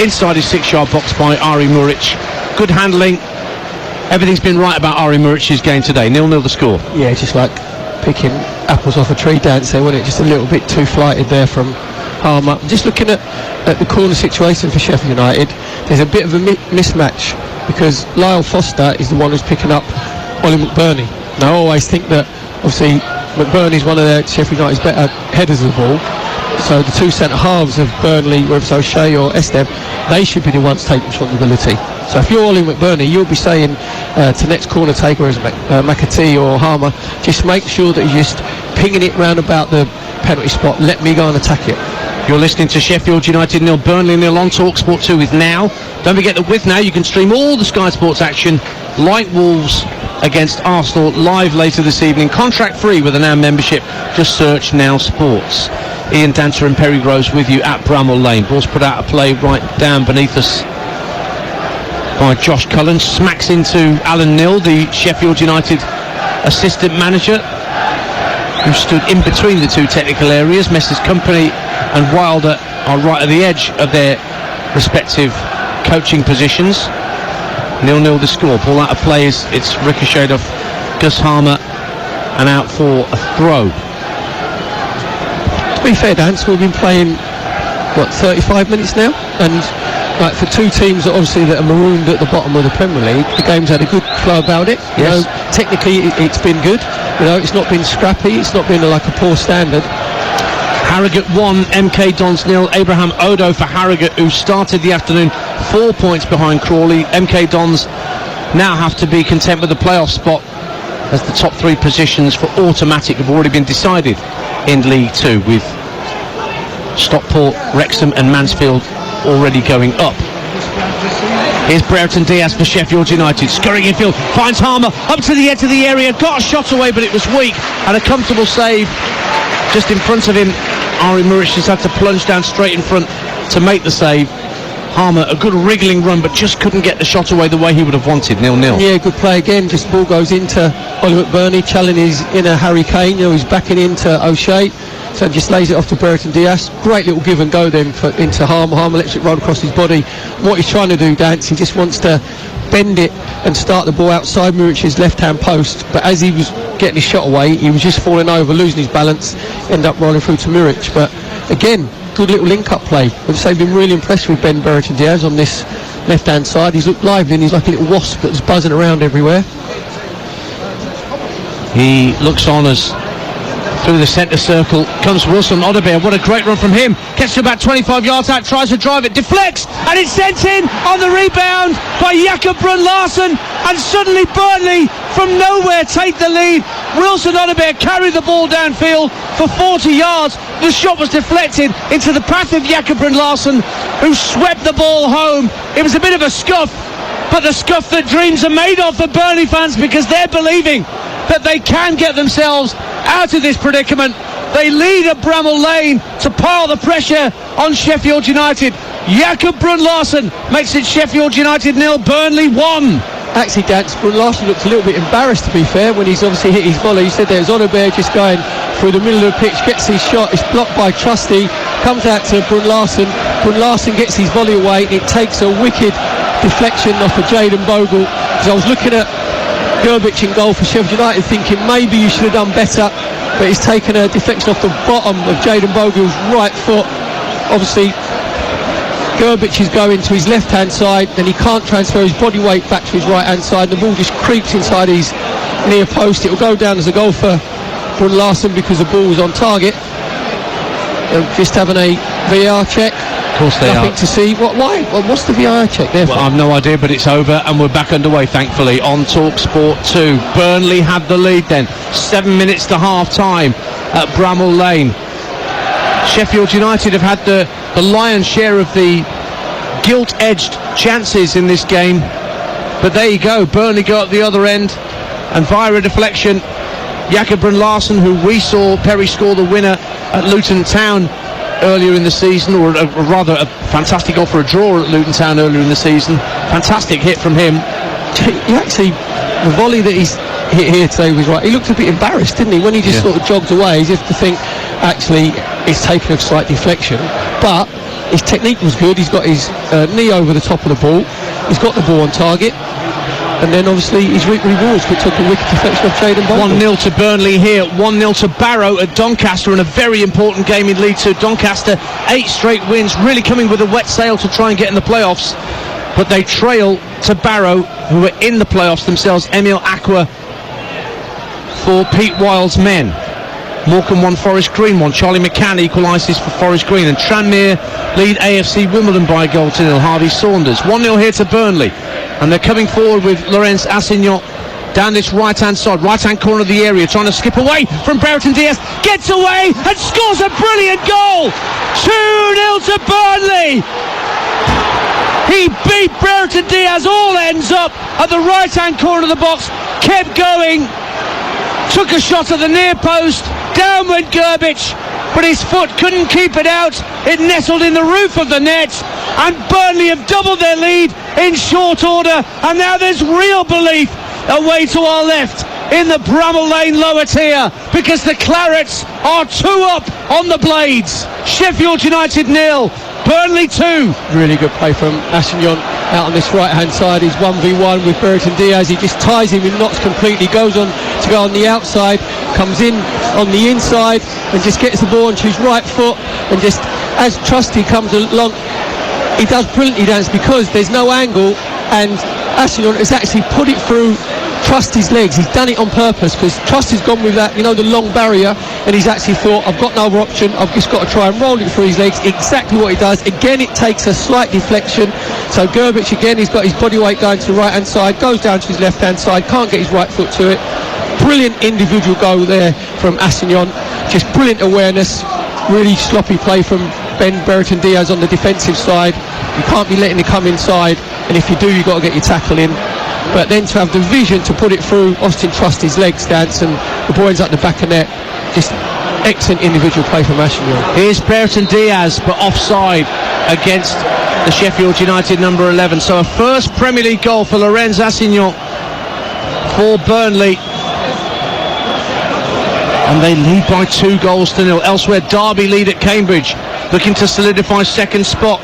inside his 6-yard box by Ari Muric. Good handling. Everything's been right about Ari Muric's game today. 0-0 the score. Yeah, just like picking apples off a tree dance there, wasn't it? Just a little bit too flighted there from Harmer. Just looking at the corner situation for Sheffield United, there's a bit of a mismatch because Lyle Foster is the one who's picking up Ollie McBurney. Now I always think that obviously McBurney's one of their Sheffield United's better headers of the ball, so the two centre halves of Burnley, whether it's O'Shea or Esteb, they should be the ones taking responsibility. So if you're Ollie McBurney, you'll be saying to next corner taker, as McAtee or Harmer, just make sure that you're just pinging it round about the penalty spot. Let me go and attack it. You're listening to Sheffield United 0, Burnley 0 on TalkSport 2 with Now. Don't forget that with Now you can stream all the Sky Sports action like Wolves against Arsenal live later this evening. Contract free with a Now membership. Just search Now Sports. Ian Dancer and Perry Groves with you at Bramall Lane. Ball's put out of play right down beneath us by Josh Cullen. Smacks into Alan Nill, the Sheffield United assistant manager, who stood in between the two technical areas. Messrs Company and Wilder are right at the edge of their respective coaching positions. 0-0 the score. Ball out of play, it's ricocheted off Gus Harmer and out for a throw. To be fair, Dance, we've been playing 35 minutes now, and like for two teams that obviously that are marooned at the bottom of the Premier League, the game's had a good flow about it. You know, technically it's been good. You know, it's not been scrappy. It's not been like a poor standard. Harrogate 1, MK Dons 0. Abraham Odo for Harrogate, who started the afternoon 4 points behind Crawley. MK Dons now have to be content with the playoff spot, as the top 3 positions for automatic have already been decided in League 2, with Stockport, Wrexham and Mansfield already going up. Here's Brereton Diaz for Sheffield United, scurrying infield, finds Harmer up to the edge of the area, got a shot away but it was weak, and a comfortable save just in front of him. Ari Muric just had to plunge down straight in front to make the save. Harmer, a good wriggling run, but just couldn't get the shot away the way he would have wanted. 0-0. Yeah, good play again. Just ball goes into Ollie McBurney, challenging his inner Harry Kane. You know, he's backing into O'Shea, so just lays it off to Brereton Diaz. Great little give and go then into Harmer. Harmer lets it roll across his body. What he's trying to do, Dance, he just wants to bend it and start the ball outside Muric's left-hand post, but as he was getting his shot away, he was just falling over, losing his balance, end up rolling through to Muric. But again, good little link-up play. I've say been really impressed with Ben Brereton Diaz on this left-hand side. He's looked lively and he's like a little wasp that's buzzing around everywhere. He looks on as through the centre circle comes Wilson Odobert. What a great run from him. Gets to about 25 yards out, tries to drive it, deflects, and it's sent in on the rebound by Jakob Brun Larsen, and suddenly Burnley from nowhere take the lead. Wilson Odobert carried the ball downfield for 40 yards. The shot was deflected into the path of Jakob Brun Larsen, who swept the ball home. It was a bit of a scuff, but the scuff that dreams are made of for Burnley fans, because they're believing that they can get themselves out of this predicament. They lead at Bramall Lane to pile the pressure on Sheffield United. Jakob Brun-Larsen makes it Sheffield United 0, Burnley 1. Actually, Dan, Brun-Larsen looked a little bit embarrassed, to be fair, when he's obviously hit his volley. He said there's Odobert just going through the middle of the pitch, gets his shot, it's blocked by Trusty, comes out to Brun-Larsen. Brun-Larsen gets his volley away. It takes a wicked deflection off of Jayden Bogle. Because I was looking at Gerbic in goal for Sheffield United, thinking maybe you should have done better, but he's taken a deflection off the bottom of Jayden Bogle's right foot. Obviously, Gerbic is going to his left-hand side, and he can't transfer his body weight back to his right-hand side. The ball just creeps inside his near post. It will go down as a goal for Brun-Larsen because the ball was on target. Just having a VAR check. Of course they Nothing are. to see. Why? What's the VAR check there for? Well, I've no idea, but it's over and we're back underway, thankfully, on TalkSport 2. Burnley had the lead then. 7 minutes to half-time at Bramall Lane. Sheffield United have had the lion's share of the gilt-edged chances in this game. But there you go. Burnley go up the other end. And via a deflection, Jakob Brun-Larsen, who we saw Perry score the winner at Luton Town earlier in the season, or rather a fantastic goal for a draw at Luton Town earlier in the season. Fantastic hit from him. He actually, the volley that he's hit here today was right. He looked a bit embarrassed, didn't he, when he just sort of jogged away, as if to think, actually, it's taken a slight deflection. But his technique was good. He's got his knee over the top of the ball. He's got the ball on target. And then obviously he's reaped rewards, but took a wicked deflection of Jayden Bogle. 1-0 to Burnley here, 1-0 to Barrow at Doncaster, and a very important game in League Two. Doncaster, 8 straight wins, really coming with a wet sail to try and get in the playoffs. But they trail to Barrow, who are in the playoffs themselves. Emil Aqua for Pete Wild's men. Morecambe 1, Forest Green 1. Charlie McCann equalises for Forest Green, and Tranmere lead AFC Wimbledon by a goal to nil. Harvey Saunders. 1-0 here to Burnley, and they're coming forward with Laurence Assignon down this right-hand side, right-hand corner of the area, trying to skip away from Brereton Diaz, gets away and scores a brilliant goal. 2-0 to Burnley. He beat Brereton Diaz, all ends up at the right-hand corner of the box, kept going, took a shot at the near post, down went Gerbic, but his foot couldn't keep it out. It nestled in the roof of the net, and Burnley have doubled their lead in short order, and now there's real belief away to our left in the Bramall Lane lower tier, because the Clarets are 2 up on the Blades. Sheffield United 0, Burnley 2. Really good play from Assignon out on this right-hand side. He's 1v1 with Brereton Diaz. He just ties him in knots completely, goes on to go on the outside, comes in on the inside and just gets the ball onto his right foot, and just as Trusty comes along, he does brilliantly, dance, because there's no angle, and Assignon has actually put it through Trusty's legs. He's done it on purpose, because Trusty's gone with that, the long barrier, and he's actually thought, I've got no other option, I've just got to try and roll it through his legs. Exactly what he does. Again, it takes a slight deflection, so Gerbic again, he's got his body weight going to the right hand side, goes down to his left hand side, can't get his right foot to it. Brilliant individual goal there from Assignon, just brilliant awareness. Really sloppy play from Ben Brereton Diaz on the defensive side. You can't be letting it come inside, and if you do, you've got to get your tackle in. But then to have the vision to put it through Austin Trusty's legs, Dance, and the ball ends up the back of net. Just excellent individual play from Assignon. Here's Brereton Diaz, but offside against the Sheffield United number 11. So a first Premier League goal for Laurence Assignon for Burnley. And they lead by 2 goals to nil. Elsewhere, Derby lead at Cambridge, looking to solidify second spot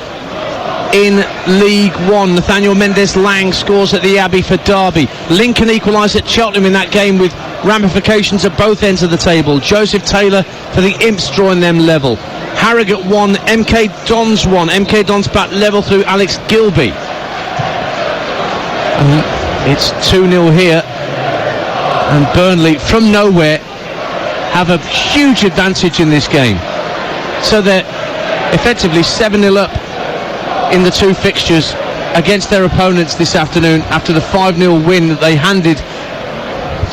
in League One. Nathaniel Mendes-Lang scores at the Abbey for Derby. Lincoln equalise at Cheltenham in that game, with ramifications at both ends of the table. Joseph Taylor for the Imps drawing them level. Harrogate 1, MK Dons 1. MK Dons back level through Alex Gilby. And it's 2-0 here, and Burnley from nowhere have a huge advantage in this game. So they're effectively 7-0 up in the 2 fixtures against their opponents this afternoon, after the 5-0 win that they handed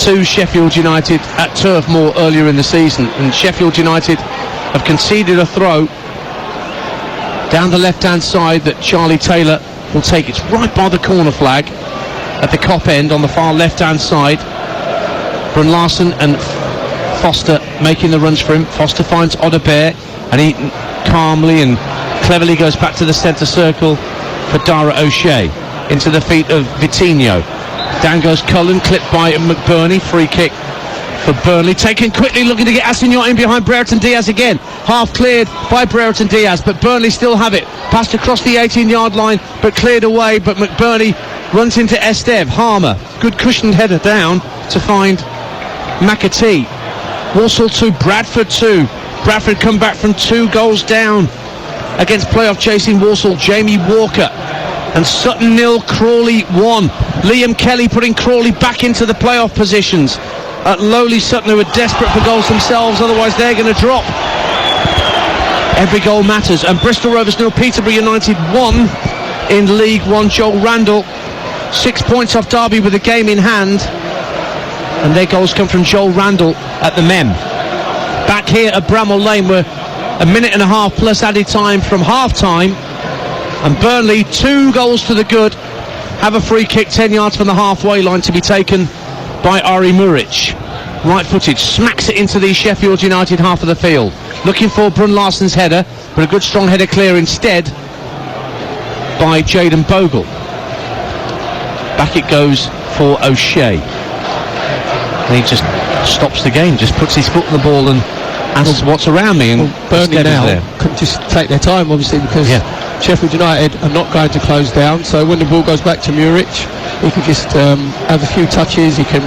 to Sheffield United at Turf Moor earlier in the season. And Sheffield United have conceded a throw down the left-hand side that Charlie Taylor will take. It's right by the corner flag at the Kop end on the far left-hand side. Brun-Larsen and Foster making the runs for him. Foster finds Odobert, and he calmly and cleverly goes back to the centre circle for Dara O'Shea. Into the feet of Vitinho. Down goes Cullen, clipped by McBurney. Free kick for Burnley. Taken quickly, looking to get Assignon in behind Brereton Diaz again. Half cleared by Brereton Diaz, but Burnley still have it. Passed across the 18-yard line, but cleared away. But McBurney runs into Estev. Harmer, good cushioned header down to find McAtee. Walsall 2, Bradford 2. Bradford come back from 2 goals down against playoff chasing Walsall. Jamie Walker. And Sutton 0, Crawley 1. Liam Kelly putting Crawley back into the playoff positions. At lowly Sutton, who are desperate for goals themselves, otherwise they're going to drop. Every goal matters. And Bristol Rovers 0, Peterborough United 1 in League One. Joel Randall 6 points off Derby with a game in hand. And their goals come from Joel Randall at the Mem. Back here at Bramall Lane, we're a minute and a half plus added time from half-time. And Burnley, 2 goals to the good, have a free kick 10 yards from the halfway line to be taken by Ari Muric. Right footed, smacks it into the Sheffield United half of the field. Looking for Brun Larsson's header, but a good strong header clear instead by Jayden Bogle. Back it goes for O'Shea. And he just stops the game, just puts his foot on the ball and asks what's around me. And Burnley now can just take their time, obviously, because Sheffield United are not going to close down. So when the ball goes back to Muric, he can just have a few touches. He can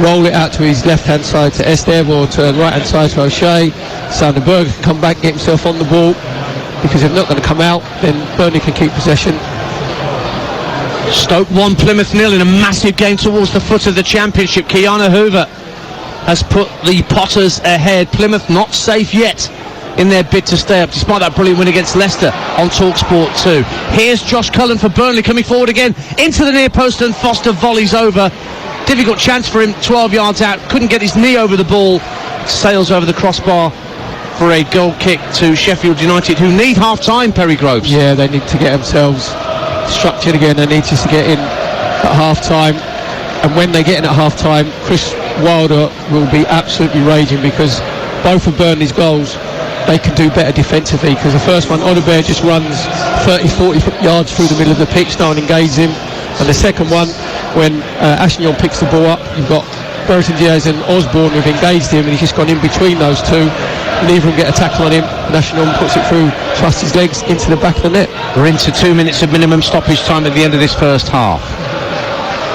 roll it out to his left-hand side to Estev, or to the right-hand side to O'Shea. Sanderberg can come back, get himself on the ball, because if they're not going to come out, then Burnley can keep possession. Stoke 1, Plymouth 0 in a massive game towards the foot of the Championship. Kiana Hoover has put the Potters ahead. Plymouth not safe yet in their bid to stay up, despite that brilliant win against Leicester on TalkSport 2. Here's Josh Cullen for Burnley, coming forward again into the near post, and Foster volleys over. Difficult chance for him, 12 yards out, couldn't get his knee over the ball. Sails over the crossbar for a goal kick to Sheffield United, who need half-time, Perry Groves. Yeah, they need to get themselves structured again. They need just to get in at half-time. And when they get in at half-time, Chris Wilder will be absolutely raging, because both of Burnley's goals, they can do better defensively, because the first one, Odobert just runs 30-40 yards through the middle of the pitch, no one engages him. And the second one, when Assignon picks the ball up, you've got Brereton Diaz and Osborne who've engaged him, and he's just gone in between those two. Neither of them get a tackle on him, and Assignon puts it through, trusts his legs into the back of the net. We're into 2 minutes of minimum stoppage time at the end of this first half.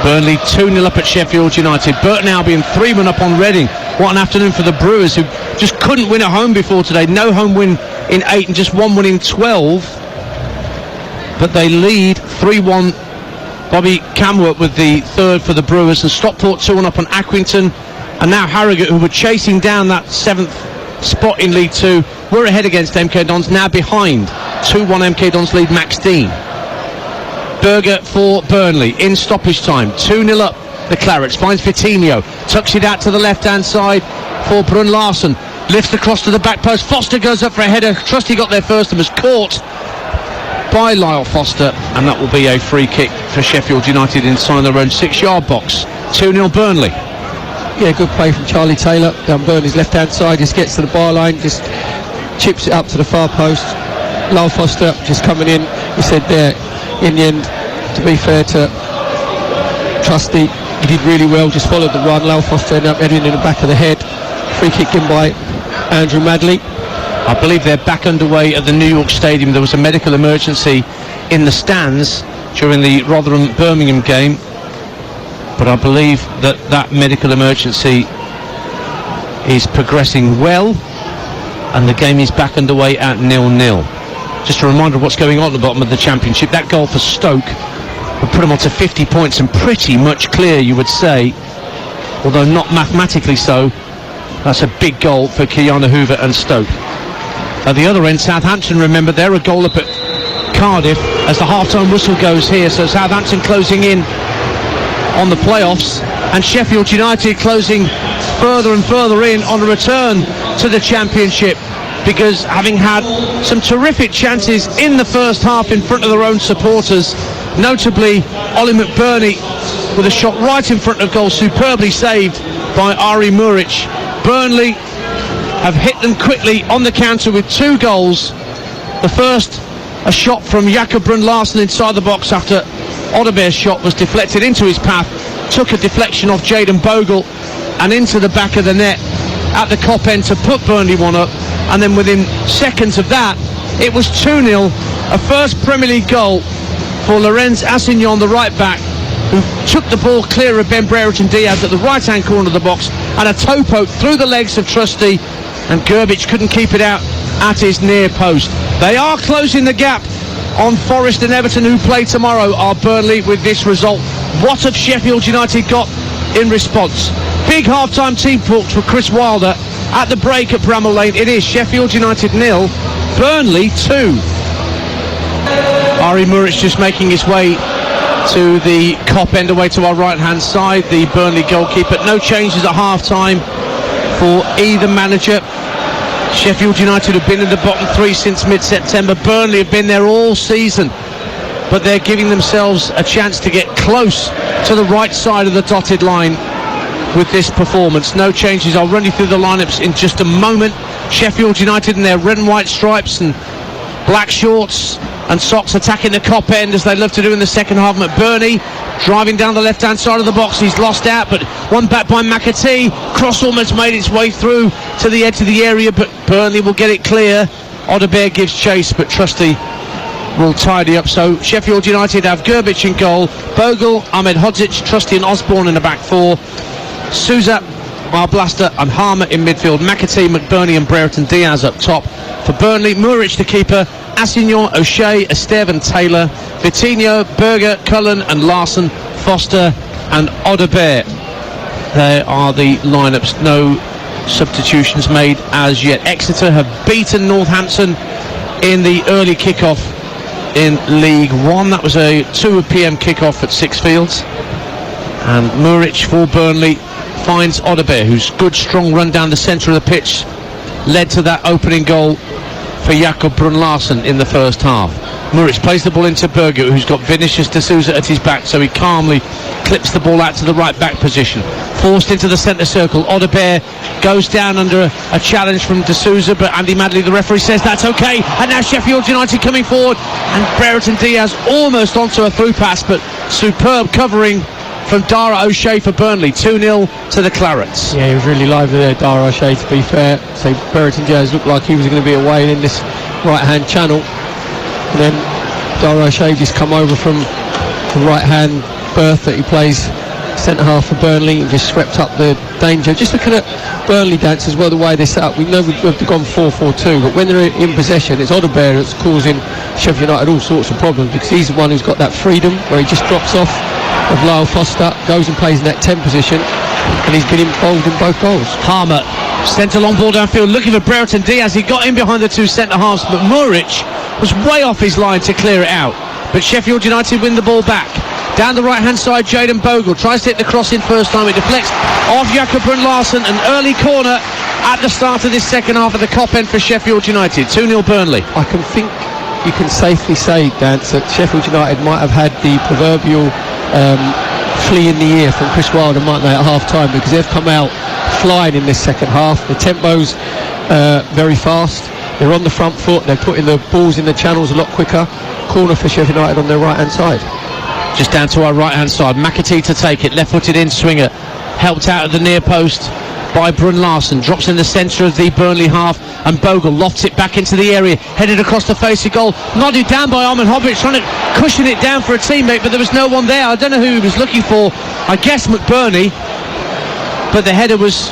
Burnley 2-0 up at Sheffield United. Burton Albion 3-1 up on Reading. What an afternoon for the Brewers, who just couldn't win at home before today. No home win in 8 and just 1 win in 12. But they lead 3-1. Bobby Camworth with the third for the Brewers, and Stockport 2-1 up on Accrington. And now Harrogate, who were chasing down that 7th spot in League 2, were ahead against MK Dons, now behind. 2-1 MK Dons lead Max Dean. Berger for Burnley in stoppage time, 2-0 up the Clarets. Finds Vitinho, tucks it out to the left hand side for Brun Larsson, lifts across to the back post. Foster goes up for a header. Trusty got there first and was caught by Lyle Foster, and that will be a free kick for Sheffield United inside their own 6-yard box. 2-0 Burnley. Yeah, good play from Charlie Taylor down Burnley's left hand side. Just gets to the bar line, just chips it up to the far post. Lyle Foster just coming in. He said there, in the end, to be fair to Trusty, he did really well, just followed the run. Lyle Foster ended up heading in the back of the head. Free kick in by Andrew Madley. I believe they're back underway at the New York Stadium. There was a medical emergency in the stands during the Rotherham-Birmingham game, but I believe that medical emergency is progressing well, and the game is back underway at 0-0. Just a reminder of what's going on at the bottom of the Championship. That goal for Stoke would put them on to 50 points and pretty much clear, you would say, although not mathematically so. That's a big goal for Kiana Hoover and Stoke. At the other end, Southampton, remember, they're a goal up at Cardiff as the half-time whistle goes here, so Southampton closing in on the playoffs, and Sheffield United closing further and further in on a return to the Championship, because having had some terrific chances in the first half in front of their own supporters, notably Ollie McBurney with a shot right in front of goal, superbly saved by Ari Muric. Burnley have hit them quickly on the counter with 2 goals. The first, a shot from Jakob Brun-Larsen inside the box after Odebear's shot was deflected into his path, took a deflection off Jayden Bogle and into the back of the net at the Kop end to put Burnley 1 up, and then within seconds of that it was 2-0, a first Premier League goal for Lorenz Assignon, the right back, who took the ball clear of Ben Brereton Diaz at the right hand corner of the box, and a toe poke through the legs of Trusty, and Gerbic couldn't keep it out at his near post. They are closing the gap on Forest and Everton, who play tomorrow, are Burnley, with this result. What have Sheffield United got in response? Big half-time team talks for Chris Wilder at the break at Bramall Lane. It is Sheffield United 0, Burnley 2. Ari Muric just making his way to the Kop end, away to our right-hand side, the Burnley goalkeeper. No changes at half-time for either manager. Sheffield United have been in the bottom 3 since mid-September. Burnley have been there all season, but they're giving themselves a chance to get close to the right side of the dotted line with this performance. No changes. I'll run you through the lineups in just a moment. Sheffield United in their red and white stripes and black shorts and socks, attacking the Kop end as they love to do in the second half. McBurney driving down the left hand side of the box. He's lost out, but one back by McAtee. Cross almost made its way through to the edge of the area, but Burnley will get it clear. Odebear gives chase, but Trusty will tidy up. So Sheffield United have Gerbic in goal, Bogle, Ahmed Hodzic, Trusty and Osborne in the back 4, Souza, Arblaster and Harmer in midfield, McAtee, McBurney and Brereton Diaz up top. For Burnley, Muric the keeper, Assignon, O'Shea, Esteve and Taylor, Vitinho, Berger, Cullen and Larson, Foster and Odebear. There are the lineups. No substitutions made as yet. Exeter have beaten Northampton in the early kick-off in League One. That was a 2 p.m. kick-off at Sixfields. And Muric for Burnley finds Odebear, whose good strong run down the centre of the pitch led to that opening goal for Jakob Brun-Larsen in the first half. Muric plays the ball into Berger, who's got Vinicius de Souza at his back, so he calmly clips the ball out to the right back position. Forced into the centre circle. Odebear goes down under a challenge from de Souza, but Andy Madley, the referee, says that's okay. And now Sheffield United coming forward, and Brereton Diaz almost onto a through pass, but superb covering from Dara O'Shea for Burnley. 2-0 to the Clarets. Yeah, he was really lively there, Dara O'Shea, to be fair. So Brereton Diaz looked like he was going to be away in this right-hand channel. And then Dara O'Shea just come over from the right-hand berth that he plays centre-half for Burnley and just swept up the danger. Just looking at Burnley dance as well, the way they're set up, we know we've gone 4-4-2, but when they're in possession, it's Odebear that's causing Sheffield United all sorts of problems, because he's the one who's got that freedom where he just drops off of Lyle Foster, goes and plays in that 10 position, and he's been involved in both goals. Harmer sent a long ball downfield looking for Brereton Diaz. He got in behind the 2 centre-halves, but Muric was way off his line to clear it out. But Sheffield United win the ball back. Down the right-hand side, Jayden Bogle tries to hit the cross in first time. It deflects off Jakob Brun-Larsen. An early corner at the start of this second half of the Kop end for Sheffield United. 2-0 Burnley. I can think you can safely say, Dance, that Sheffield United might have had the proverbial flea in the ear from Chris Wilder, mightn't they, at half-time, because they've come out flying in this second half. The tempo's very fast. They're on the front foot. They're putting the balls in the channels a lot quicker. Corner for Sheffield United on their right-hand side. Just down to our right-hand side. McAtee to take it. Left-footed in swinger. Helped out at the near post by Brun-Larsen. Drops in the centre of the Burnley half, and Bogle lofts it back into the area. Headed across the face of goal. Nodded down by Ahmed Hodzic, trying to cushion it down for a teammate, but there was no one there. I don't know who he was looking for. I guess McBurney. But the header was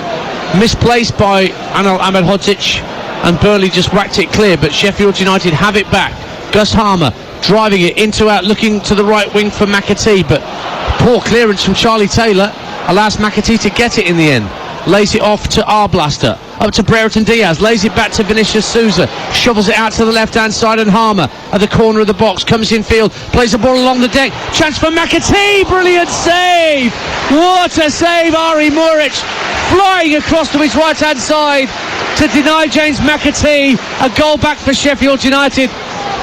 misplaced by Ahmed Hodzic, and Burnley just whacked it clear. But Sheffield United have it back. Gus Harmer driving it into out, looking to the right wing for McAtee, but poor clearance from Charlie Taylor allows McAtee to get it in the end. Lays it off to Arblaster, up to Brereton Diaz, lays it back to Vinicius Souza, shovels it out to the left hand side, and Harmer at the corner of the box comes in field, plays the ball along the deck, chance for McAtee, brilliant save! What a save! Ari Muric flying across to his right hand side to deny James McAtee a goal back for Sheffield United.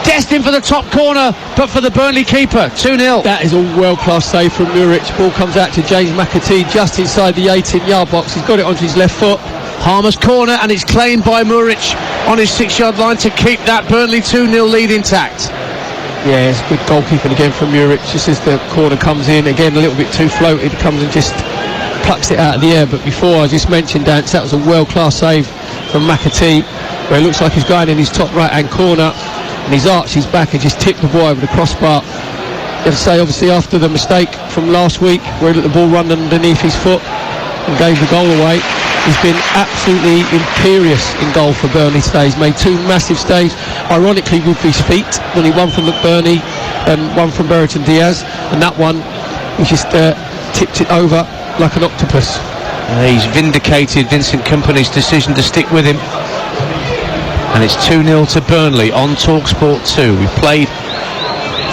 Destined for the top corner, but for the Burnley keeper. 2-0. That is a world-class save from Muric. Ball comes out to James McAtee just inside the 18-yard box. He's got it onto his left foot, Harmer's corner, and it's claimed by Muric on his 6-yard line to keep that Burnley 2-0 lead intact. Yeah, it's good goalkeeping again from Muric. Just as the corner comes in, again a little bit too floated, comes and just plucks it out of the air. But before, I just mentioned, Dance, that was a world-class save from McAtee, where it looks like he's going in his top right-hand corner, and he's arched his back and just tipped the ball over the crossbar. You have to say, obviously, after the mistake from last week, where he let the ball run underneath his foot and gave the goal away, he's been absolutely imperious in goal for Burnley today. He's made 2 massive saves, ironically with his feet, only one from McBurney and one from Brereton Diaz, and that one, he just tipped it over like an octopus. He's vindicated Vincent Kompany's decision to stick with him, and it's 2-0 to Burnley on TalkSport 2. We've played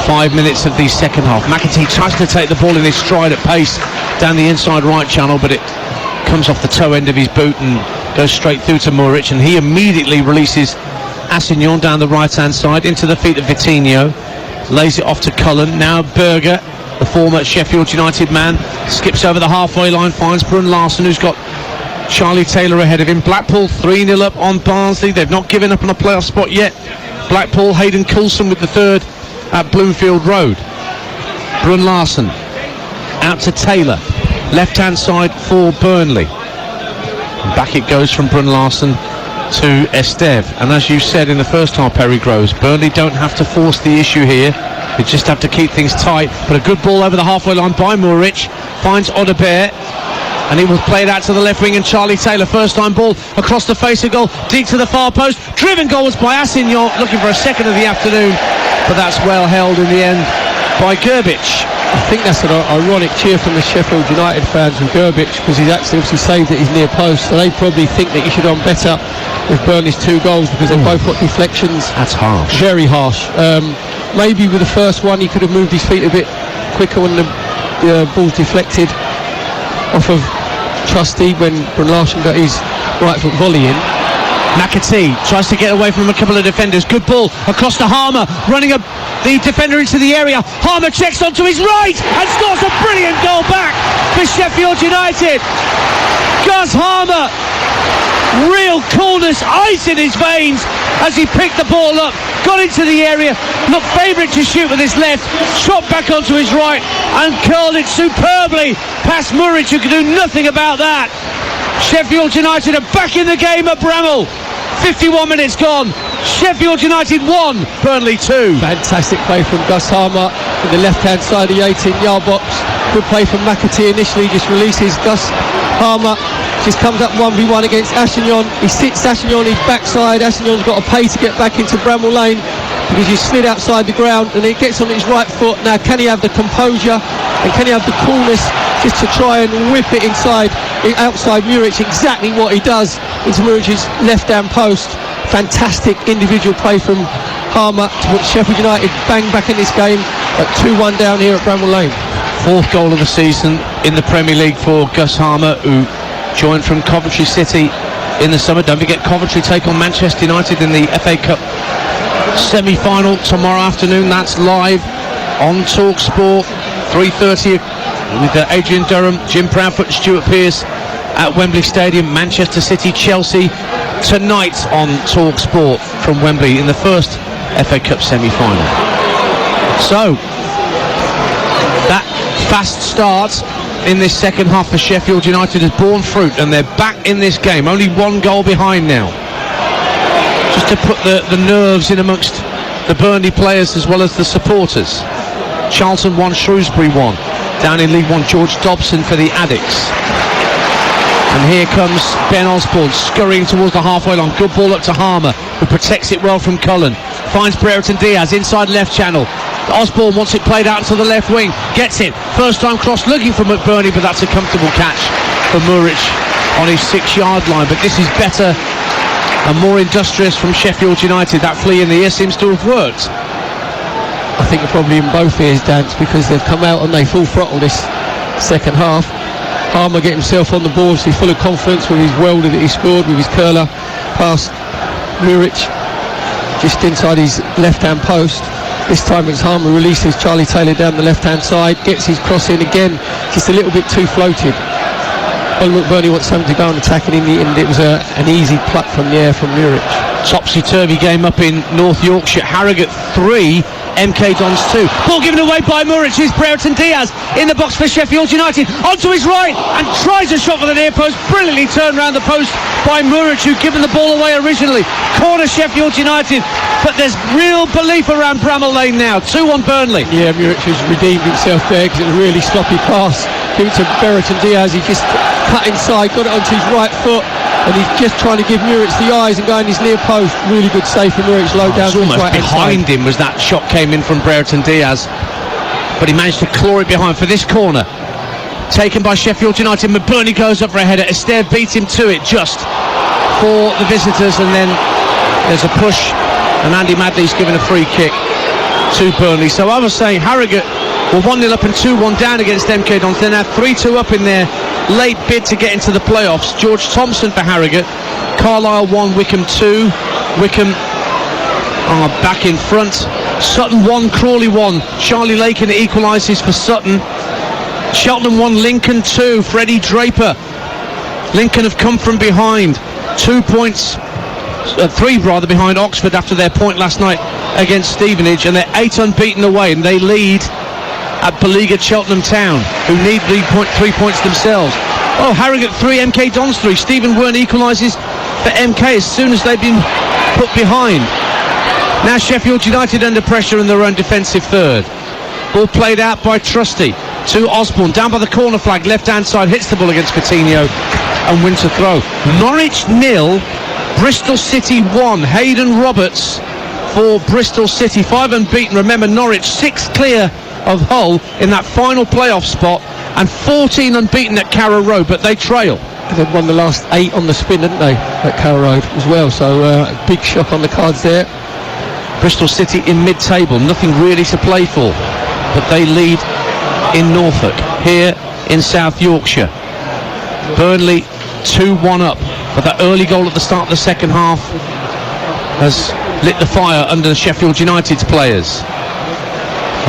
5 minutes of the second half. McAtee tries to take the ball in his stride at pace down the inside right channel, but it comes off the toe end of his boot and goes straight through to Muric, and he immediately releases Assignon down the right hand side into the feet of Vitinho, lays it off to Cullen. Now Berger, the former Sheffield United man, skips over the halfway line, finds Brun Larson, who's got Charlie Taylor ahead of him. Blackpool 3-0 up on Barnsley. They've not given up on a playoff spot yet. Blackpool, Hayden Coulson with the third at Bloomfield Road. Brun Larson out to Taylor, left hand side for Burnley. And back it goes from Brun Larson to Esteve, and as you said in the first half, Perry Groves, Burnley don't have to force the issue here, they just have to keep things tight. But a good ball over the halfway line by Muric, finds Odobert, and he will play it out to the left wing, and Charlie Taylor, first time ball across the face of goal, deep to the far post, driven goals by Assignon, looking for a second of the afternoon, but that's well held in the end by Gerbic. I think that's an ironic cheer from the Sheffield United fans with Gerbic, because he's actually obviously saved at his near post, so they probably think that he should have done better with Burnley's 2 goals, because they've both got deflections. That's harsh. Very harsh. Maybe with the first one he could have moved his feet a bit quicker when the ball's deflected off of Trusty when Brun Larson got his right foot volley in. McAtee tries to get away from a couple of defenders. Good ball across to Harmer, running the defender into the area. Harmer checks onto his right and scores a brilliant goal back for Sheffield United. Gus Harmer, real coolness, ice in his veins as he picked the ball up, got into the area, looked favourite to shoot with his left, shot back onto his right and curled it superbly past Muric, who could do nothing about that. Sheffield United are back in the game at Bramall. 51 minutes gone. Sheffield United 1, Burnley 2. Fantastic play from Gus Harmer in the left hand side of the 18-yard box. Good play from McAtee initially, just releases Gus Harmer, just comes up 1v1 against Assignon. He sits Assignon on his backside. Assignon's got to pay to get back into Bramall Lane because he slid outside the ground, and it gets on his right foot. Now can he have the composure and can he have the coolness just to try and whip it outside Muric, exactly what he does into Muric's left hand post. Fantastic individual play from Harmer to put Sheffield United bang back in this game at 2-1 down here at Bramall Lane. 4th goal of the season in the Premier League for Gus Harmer, who joined from Coventry City in the summer. Don't forget, Coventry take on Manchester United in the FA Cup semi-final tomorrow afternoon. That's live on TalkSport, 3:30 with Adrian Durham, Jim Proudfoot and Stuart Pearce at Wembley Stadium. Manchester City, Chelsea tonight on TalkSport from Wembley in the first FA Cup semi-final. So that fast start in this second half for Sheffield United has borne fruit, and they're back in this game, only 1 goal behind now, just to put the nerves in amongst the Burnley players as well as the supporters. Charlton 1, Shrewsbury 1. Down in League 1, George Dobson for the Addicts. And here comes Ben Osborne scurrying towards the halfway line. Good ball up to Harmer, who protects it well from Cullen. Finds Brereton Diaz inside left channel. Osborne wants it played out to the left wing. Gets it. First time cross looking for McBurney, but that's a comfortable catch for Muric on his 6-yard line. But this is better and more industrious from Sheffield United. That flea in the ear seems to have worked. I think probably in both ears, Dance, because they've come out and they full throttle this second half. Harmer get himself on the board, so he's full of confidence with his welder that he scored with his curler past Muric just inside his left hand post. This time it's Harmer releases Charlie Taylor down the left hand side, gets his cross in again, just a little bit too floated. Burnley wants something to go and attack, and in the end it was an easy pluck from the air from Muric. Topsy-turvy game up in North Yorkshire. Harrogate 3, MK Dons 2. Ball given away by Muric. Here's Brereton Diaz in the box for Sheffield United. Onto his right and tries a shot for the near post. Brilliantly turned round the post by Muric, who'd given the ball away originally. Corner Sheffield United, but there's real belief around Bramall Lane now. 2-1 Burnley. Yeah, Muric has redeemed himself there because it was a really sloppy pass. Give it to Brereton Diaz. He just cut inside, got it onto his right foot, and he's just trying to give Muric the eyes and go in his near post. Really good save for Muric, low down to his almost right behind him as that shot came in from Brereton Diaz, but he managed to claw it behind for this corner taken by Sheffield United. Burnley goes up for a header. Astaire beat him to it just for the visitors, and then there's a push and Andy Madley's given a free kick to Burnley. So I was saying Harrogate were 1-0 up and 2-1 down against MK Dons. They're now 3-2 up in their late bid to get into the playoffs. George Thompson for Harrogate, Carlisle 1, Wickham 2. Wickham are back in front. Sutton 1, Crawley 1. Charlie Lakin equalises for Sutton. Cheltenham 1, Lincoln 2. Freddie Draper. Lincoln have come from behind. 2 points, 3 rather, behind Oxford after their point last night against Stevenage, and they're 8 unbeaten away, and they lead at beleaguered Cheltenham Town, who need 3 points themselves. Oh, Harrogate 3, MK Dons 3. Stephen Wern equalises for MK as soon as they've been put behind. Now Sheffield United under pressure in their own defensive third. Ball played out by Trusty to Osborne, down by the corner flag, left hand side, hits the ball against Coutinho and wins a throw. Norwich 0, Bristol City 1. Hayden Roberts for Bristol City, 5 unbeaten. Remember, Norwich 6 clear of Hull in that final playoff spot, and 14 unbeaten at Carrow Road, but they trail. They've won the last 8 on the spin, didn't they, at Carrow Road as well, so big shock on the cards there. Bristol City in mid-table, nothing really to play for, but they lead in Norfolk, here in South Yorkshire. Burnley 2-1 up, but that early goal at the start of the second half has lit the fire under the Sheffield United's players.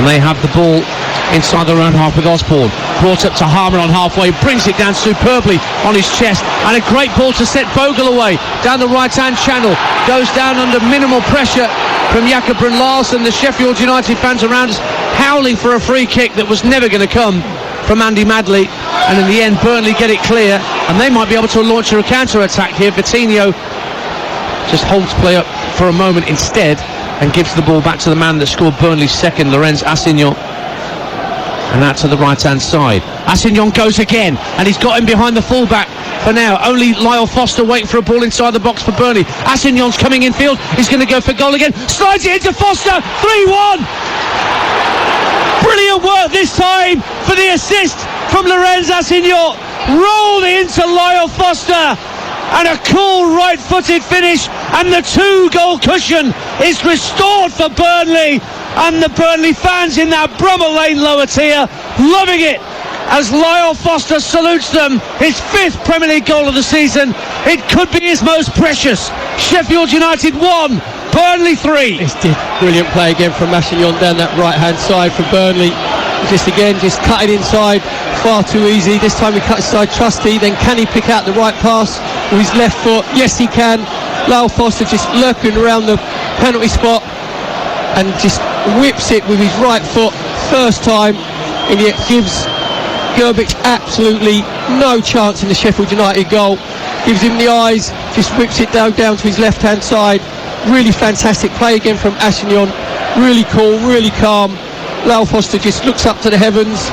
And they have the ball inside their own half with Osborne. Brought up to Harmer on halfway, brings it down superbly on his chest, and a great ball to set Bogle away down the right-hand channel. Goes down under minimal pressure from Jakob Brun Larsen. The Sheffield United fans around us howling for a free kick that was never going to come from Andy Madley, and in the end Burnley get it clear, and they might be able to launch a counter-attack here. Vitinho just holds play up for a moment instead and gives the ball back to the man that scored Burnley's second, Lorenz Assignon, and out to the right-hand side. Assignon goes again, and he's got him behind the fullback for now. Only Lyle Foster waiting for a ball inside the box for Burnley. Assignon's coming in field, he's going to go for goal again, slides it into Foster, 3-1. Brilliant work this time for the assist from Lorenz Assignon. Rolled into Lyle Foster, and a cool right-footed finish, and the 2-goal cushion is restored for Burnley, and the Burnley fans in that Bramall Lane lower tier loving it as Lyle Foster salutes them. His 5th Premier League goal of the season. It could be his most precious. Sheffield United 1, Burnley 3. This did brilliant play again from Assignon down that right-hand side for Burnley. Just cut it inside, far too easy. This time he cut inside Trusty, then can he pick out the right pass with his left foot? Yes, he can. Lyle Foster just lurking around the penalty spot and just whips it with his right foot first time, and yet gives Gerbic absolutely no chance in the Sheffield United goal. Gives him the eyes, just whips it down to his left-hand side. Really fantastic play again from Assignon. Really cool, really calm. Lyle Foster just looks up to the heavens,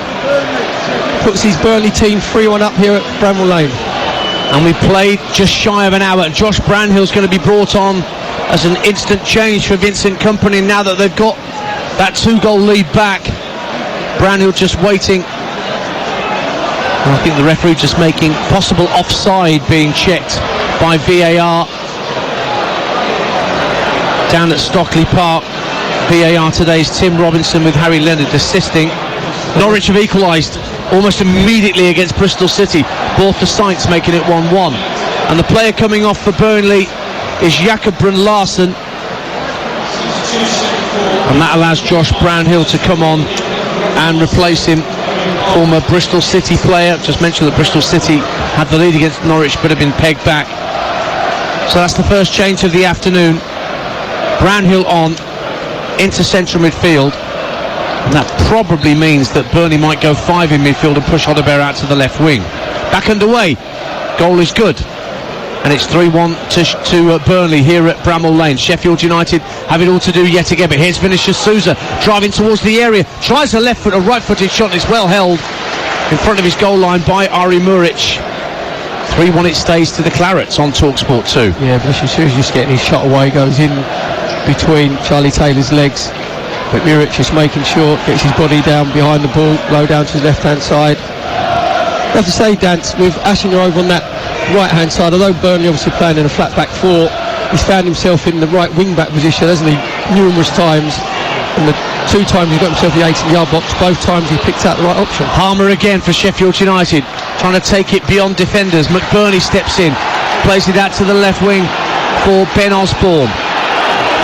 puts his Burnley team 3-1 up here at Bramall Lane. And we played just shy of an hour. Josh Brownhill's going to be brought on as an instant change for Vincent Kompany now that they've got that 2-goal lead back. Brownhill just waiting, and I think the referee just making possible offside being checked by VAR down at Stockley Park. VAR today's Tim Robinson with Harry Leonard assisting. Norwich have equalised almost immediately against Bristol City. Both the sides making it 1-1. And the player coming off for Burnley is Jakob Brun Larsen. And that allows Josh Brownhill to come on and replace him former Bristol City player. Just mentioned that Bristol City had the lead against Norwich but have been pegged back. So that's the first change of the afternoon. Brownhill on into central midfield, and that probably means that Burnley might go 5 in midfield and push Odebear out to the left wing. Back underway, goal is good, and it's 3-1 to Burnley here at Bramall Lane. Sheffield United have it all to do yet again, but here's Vinicius Souza driving towards the area, tries a left foot, a right footed shot, and it's well held in front of his goal line by Ari Muric. 3-1 it stays to the Clarets on TalkSport 2. Yeah, Vinicius Souza just getting his shot away, goes in between Charlie Taylor's legs, but Muric just making sure, gets his body down behind the ball, low down to his left hand side. I have to say, Dance, with Ashinger over on that right hand side, although Burnley obviously playing in a flat back 4, he's found himself in the right wing back position, hasn't he, numerous times, and the 2 times he's got himself in the 18-yard box, both times he picked out the right option. Harmer again for Sheffield United, trying to take it beyond defenders. McBurney steps in, plays it out to the left wing for Ben Osborne.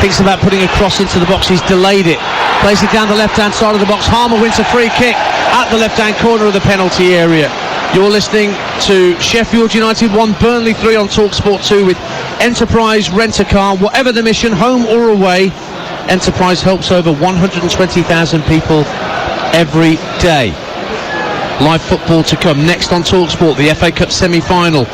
Thinks about putting a cross into the box, he's delayed it, plays it down the left hand side of the box. Harmer wins a free kick at the left hand corner of the penalty area. You're listening to Sheffield United 1, Burnley 3 on TalkSport 2 with Enterprise Rent-A-Car. Whatever the mission, home or away, Enterprise helps over 120,000 people every day. Live football to come next on TalkSport, the FA Cup semi-final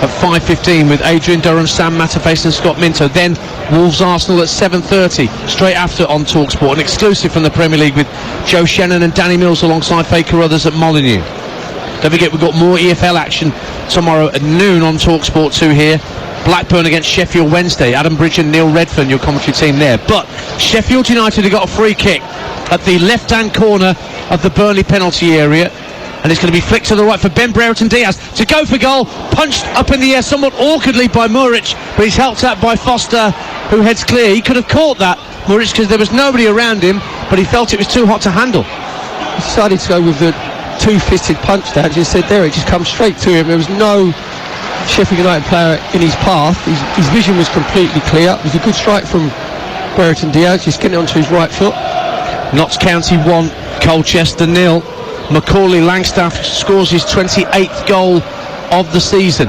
at 5:15 with Adrian Durham, Sam Matterface and Scott Minto. Then Wolves-Arsenal at 7:30 straight after on TalkSport, an exclusive from the Premier League with Joe Shannon and Danny Mills alongside Faker Others at Molineux. Don't forget, we've got more EFL action tomorrow at noon on TalkSport 2 here. Blackburn against Sheffield Wednesday. Adam Bridge and Neil Redfern, your commentary team there. But Sheffield United have got a free kick at the left-hand corner of the Burnley penalty area, and it's going to be flicked to the right for Ben Brereton Diaz to go for goal. Punched up in the air somewhat awkwardly by Muric, but he's helped out by Foster, who heads clear. He could have caught that, Muric, because there was nobody around him, but he felt it was too hot to handle. He decided to go with the two-fisted punch down. Just said there, it just comes straight to him. There was no Sheffield United player in his path. His vision was completely clear. It was a good strike from Brereton Diaz, just getting onto his right foot. Notts County 1, Colchester 0. Macaulay Langstaff scores his 28th goal of the season.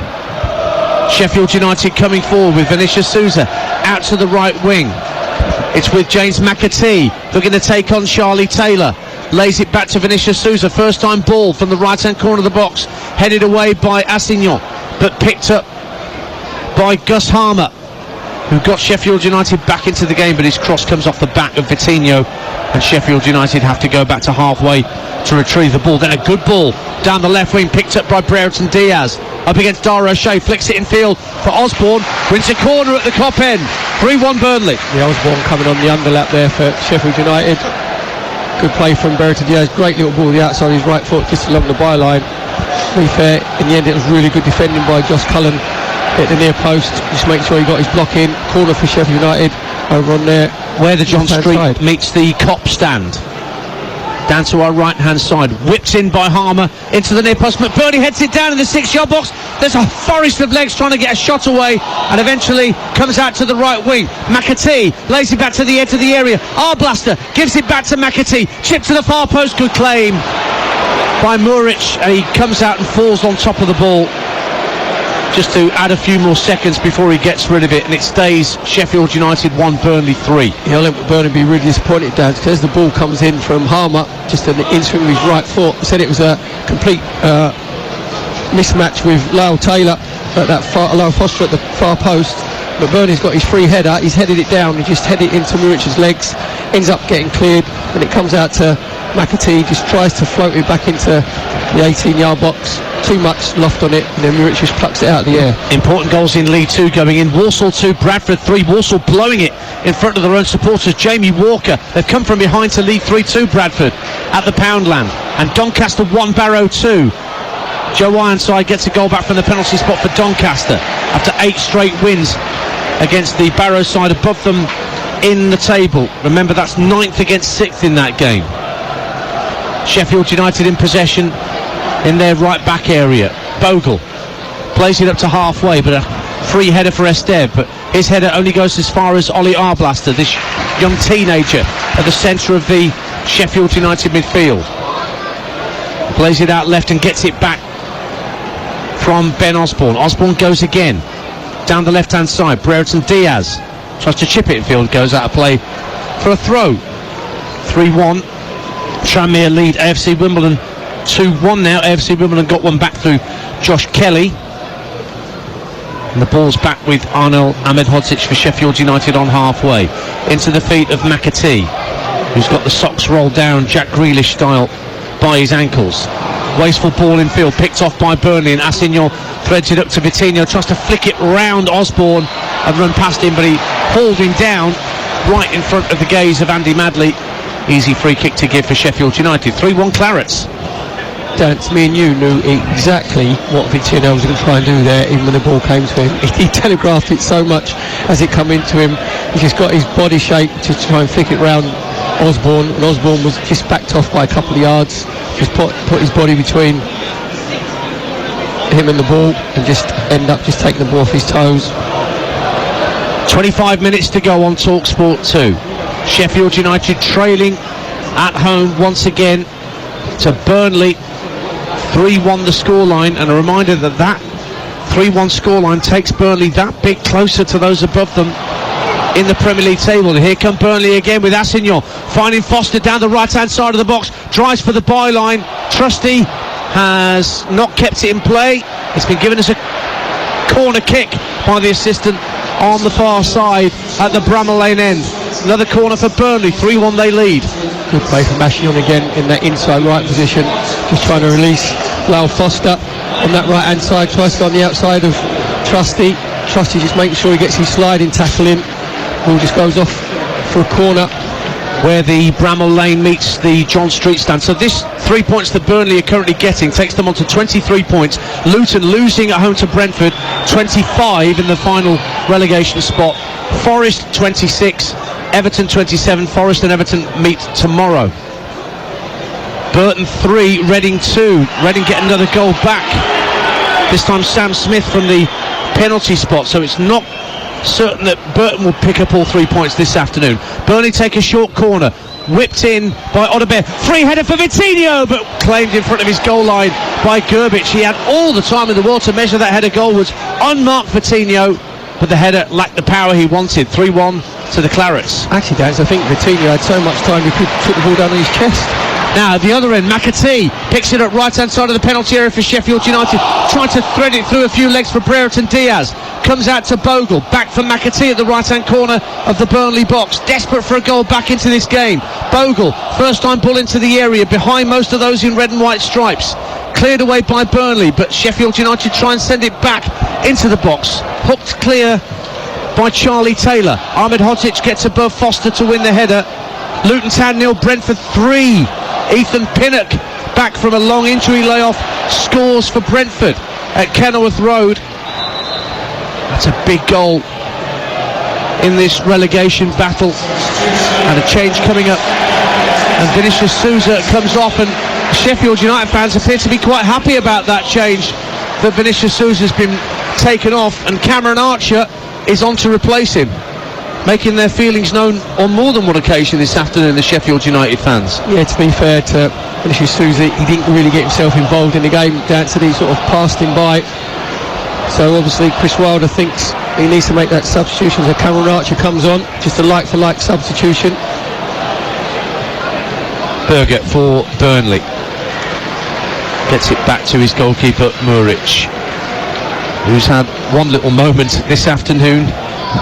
Sheffield United coming forward with Vinicius Souza out to the right wing. It's with James McAtee looking to take on Charlie Taylor. Lays it back to Vinicius Souza. First time ball from the right hand corner of the box, headed away by Assignon, but picked up by Gus Harmer, who got Sheffield United back into the game, but his cross comes off the back of Vitinho, and Sheffield United have to go back to halfway to retrieve the ball. Then a good ball down the left wing, picked up by Brereton Diaz, up against Dara O'Shea, flicks it in field for Osborne, wins a corner at the Kop end. 3-1 Burnley. Yeah, Osborne coming on the underlap there for Sheffield United. Good play from Brereton Diaz, great little ball the outside of his right foot just along the byline. To be fair, in the end it was really good defending by Josh Cullen. Hit the near post, just make sure he got his block in. Corner for Sheffield United over on there where the John Street meets the Kop stand. Down to our right hand side, whips in by Harmer into the near post. McBurney heads it down in the 6-yard box. There's a forest of legs trying to get a shot away, and eventually comes out to the right wing. McAtee lays it back to the edge of the area. Arblaster gives it back to McAtee, chip to the far post. Good claim by Muric, and he comes out and falls on top of the ball just to add a few more seconds before he gets rid of it, and it stays Sheffield United 1, Burnley 3. Yeah, I'll let Burnley be really disappointed, Dan, because the ball comes in from Harmer, just an inswing with his right foot. I said it was a complete mismatch with Lyle Taylor at that Lyle Foster at the far post, but Burnley's got his free header, he's headed it down, he just headed it into Muric's legs, ends up getting cleared, and it comes out to McAtee, just tries to float it back into the 18-yard box. Too much loft on it, and then Muric just plucks it out of the air. Important goals in League 2 going in. Walsall 2, Bradford 3. Walsall blowing it in front of their own supporters. Jamie Walker, they've come from behind to League 3 2, Bradford at the Poundland. And Doncaster 1, Barrow 2. Joe Ironside gets a goal back from the penalty spot for Doncaster after 8 straight wins against the Barrow side above them in the table. Remember, that's 9th against 6th in that game. Sheffield United in possession in their right back area. Bogle plays it up to halfway, but a free header for Esteve, but his header only goes as far as Ollie Arblaster, this young teenager at the centre of the Sheffield United midfield. Plays it out left and gets it back from Ben Osborne. Osborne goes again down the left-hand side. Brereton Diaz tries to chip it in field, goes out of play for a throw. 3-1. Tranmere lead AFC Wimbledon 2-1 now. AFC Wimbledon got one back through Josh Kelly. And the ball's back with Arnel Ahmedhodzic for Sheffield United on halfway. Into the feet of McAtee, who's got the socks rolled down, Jack Grealish style, by his ankles. Wasteful ball in field, picked off by Burnley, and Assignol threads it up to Vitinho, tries to flick it round Osborne and run past him, but he hauled him down right in front of the gaze of Andy Madley. Easy free kick to give for Sheffield United. 3-1 Clarets. Dance, me and you knew exactly what Vitinho was going to try and do there, even when the ball came to him. He telegraphed it so much as it come into him. He just got his body shape to try and flick it round Osborne, and Osborne was just backed off by a couple of yards. Just put his body between him and the ball and just end up just taking the ball off his toes. 25 minutes to go on TalkSport 2. Sheffield United trailing at home once again to Burnley. 3-1 the scoreline, and a reminder that 3-1 scoreline takes Burnley that bit closer to those above them in the Premier League table. And here come Burnley again with Assignol finding Foster down the right hand side of the box, drives for the byline. Trusty has not kept it in play. It's been given as a corner kick by the assistant on the far side at the Bramall Lane end. Another corner for Burnley. 3-1 they lead. Good play from Assignol again in that inside right position, just trying to release Lyle Foster on that right hand side. Tries to go on the outside of Trusty just making sure he gets his sliding tackle in. Ball just goes off for a corner where the Bramall Lane meets the John Street stand. So this 3 points that Burnley are currently getting takes them on to 23 points. Luton losing at home to Brentford, 25 in the final relegation spot. Forest 26, Everton 27. Forest and Everton meet tomorrow. Burton 3, Reading 2. Reading get another goal back. This time Sam Smith from the penalty spot, so it's not certain that Burton will pick up all 3 points this afternoon. Burnley take a short corner, whipped in by Odobert. Free header for Vitinho, but claimed in front of his goal line by Gerbic. He had all the time in the world to measure that header goalwards. Unmarked Vitinho, but the header lacked the power he wanted. 3-1 to the Clarets. Actually, Daz, I think Vitinho had so much time he could put the ball down on his chest. Now at the other end, McAtee picks it up right hand side of the penalty area for Sheffield United, trying to thread it through a few legs for Brereton Diaz. Comes out to Bogle, back for McAtee at the right hand corner of the Burnley box, desperate for a goal back into this game. Bogle, first time ball into the area, behind most of those in red and white stripes. Cleared away by Burnley, but Sheffield United try and send it back into the box. Hooked clear by Charlie Taylor. Ahmedhodzic gets above Foster to win the header. Luton Town 0, Brentford 3. Ethan Pinnock, back from a long injury layoff, scores for Brentford at Kenilworth Road. That's a big goal in this relegation battle. And a change coming up. And Vinicius Souza comes off, and Sheffield United fans appear to be quite happy about that change, that Vinicius Souza's been taken off, and Cameron Archer is on to replace him, making their feelings known on more than one occasion this afternoon, the Sheffield United fans. Yeah, to be fair to Vinicius Souza, he didn't really get himself involved in the game. He sort of passed him by. So obviously Chris Wilder thinks he needs to make that substitution. So Cameron Archer comes on, just a like-for-like substitution. Berger for Burnley gets it back to his goalkeeper Muric, who's had one little moment this afternoon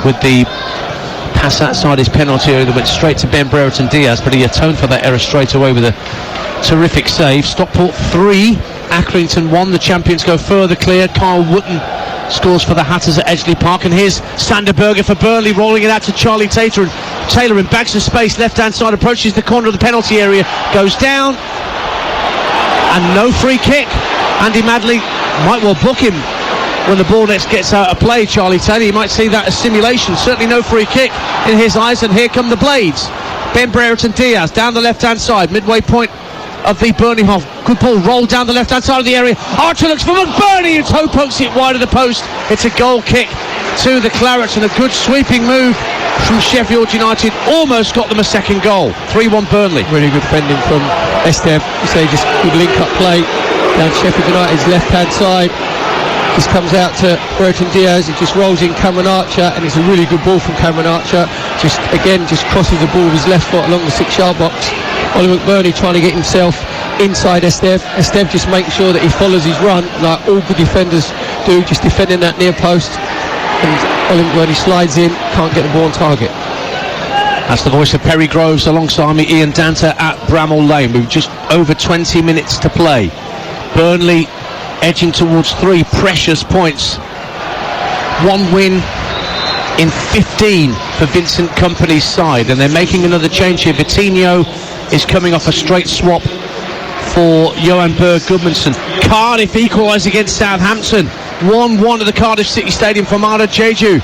with the pass outside his penalty area that went straight to Ben Brereton Diaz, but he atoned for that error straight away with a terrific save. Stockport 3, Accrington 1. The champions go further clear. Kyle Wootton scores for the Hatters at Edgeley Park, and here's Sander Berger for Burnley, rolling it out to Charlie Taylor, and Taylor in bags of space, left hand side, approaches the corner of the penalty area, goes down, and no free kick. Andy Madley might well book him when the ball next gets out of play. Charlie Taylor, you might see that as simulation. Certainly no free kick in his eyes, and here come the Blades. Ben Brereton Diaz down the left hand side, midway point of the Burnley half. Good ball rolled down the left hand side of the area. Archer looks for McBurney, and toe pokes it wide of the post. It's a goal kick to the Clarets, and a good sweeping move from Sheffield United almost got them a second goal. 3-1 Burnley. Really good defending from Esteve, you say, just good link-up play down Sheffield United's left-hand side. Just comes out to Bertrand Diaz. It just rolls in Cameron Archer, and it's a really good ball from Cameron Archer. Just crosses the ball with his left foot along the 6-yard box. Ollie McBurney trying to get himself inside Esteve. Esteve just makes sure that he follows his run like all good defenders do, just defending that near post. And Ollie McBurney slides in, can't get the ball on target. That's the voice of Perry Groves alongside me, Ian Danter at Bramall Lane. We've just over 20 minutes to play. Burnley edging towards 3 precious points. 1 win in 15 for Vincent Kompany's side, and they're making another change here. Vitinho is coming off a straight swap for Johan Berg Gudmundsson. Cardiff equalise against Southampton. 1-1 at the Cardiff City Stadium for Mara Jeju.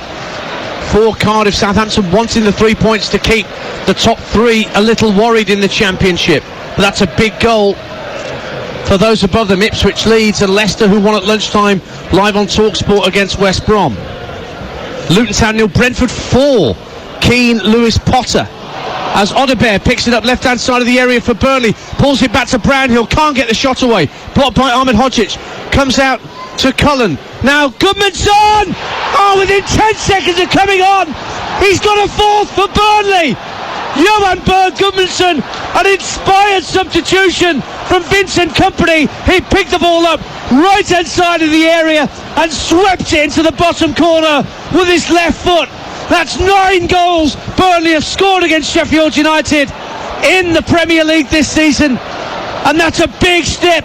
For Cardiff, Southampton wanting the 3 points to keep the top 3 a little worried in the Championship. But that's a big goal for those above them, Ipswich, Leeds and Leicester, who won at lunchtime live on TalkSport against West Brom. Luton Town 0, Brentford 4. Keane, Lewis, Potter. As Odebear picks it up left-hand side of the area for Burnley, pulls it back to Brownhill, can't get the shot away. Blocked by Ahmed Hodzic, comes out to Cullen. Now Gudmundsson! Oh, within 10 seconds of coming on, he's got a 4th for Burnley. Johan Berg Gudmundsson, an inspired substitution from Vincent Kompany. He picked the ball up right hand side of the area and swept it into the bottom corner with his left foot. That's 9 goals Burnley have scored against Sheffield United in the Premier League this season, and that's a big step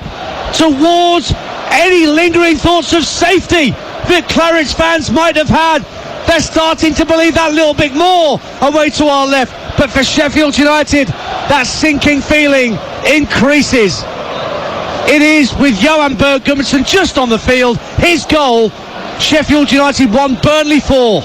towards any lingering thoughts of safety that Claridge fans might have had. They're starting to believe that a little bit more away to our left. But for Sheffield United, that sinking feeling increases. It is with Johan Berg Gudmundsson just on the field. His goal. Sheffield United 1, Burnley 4.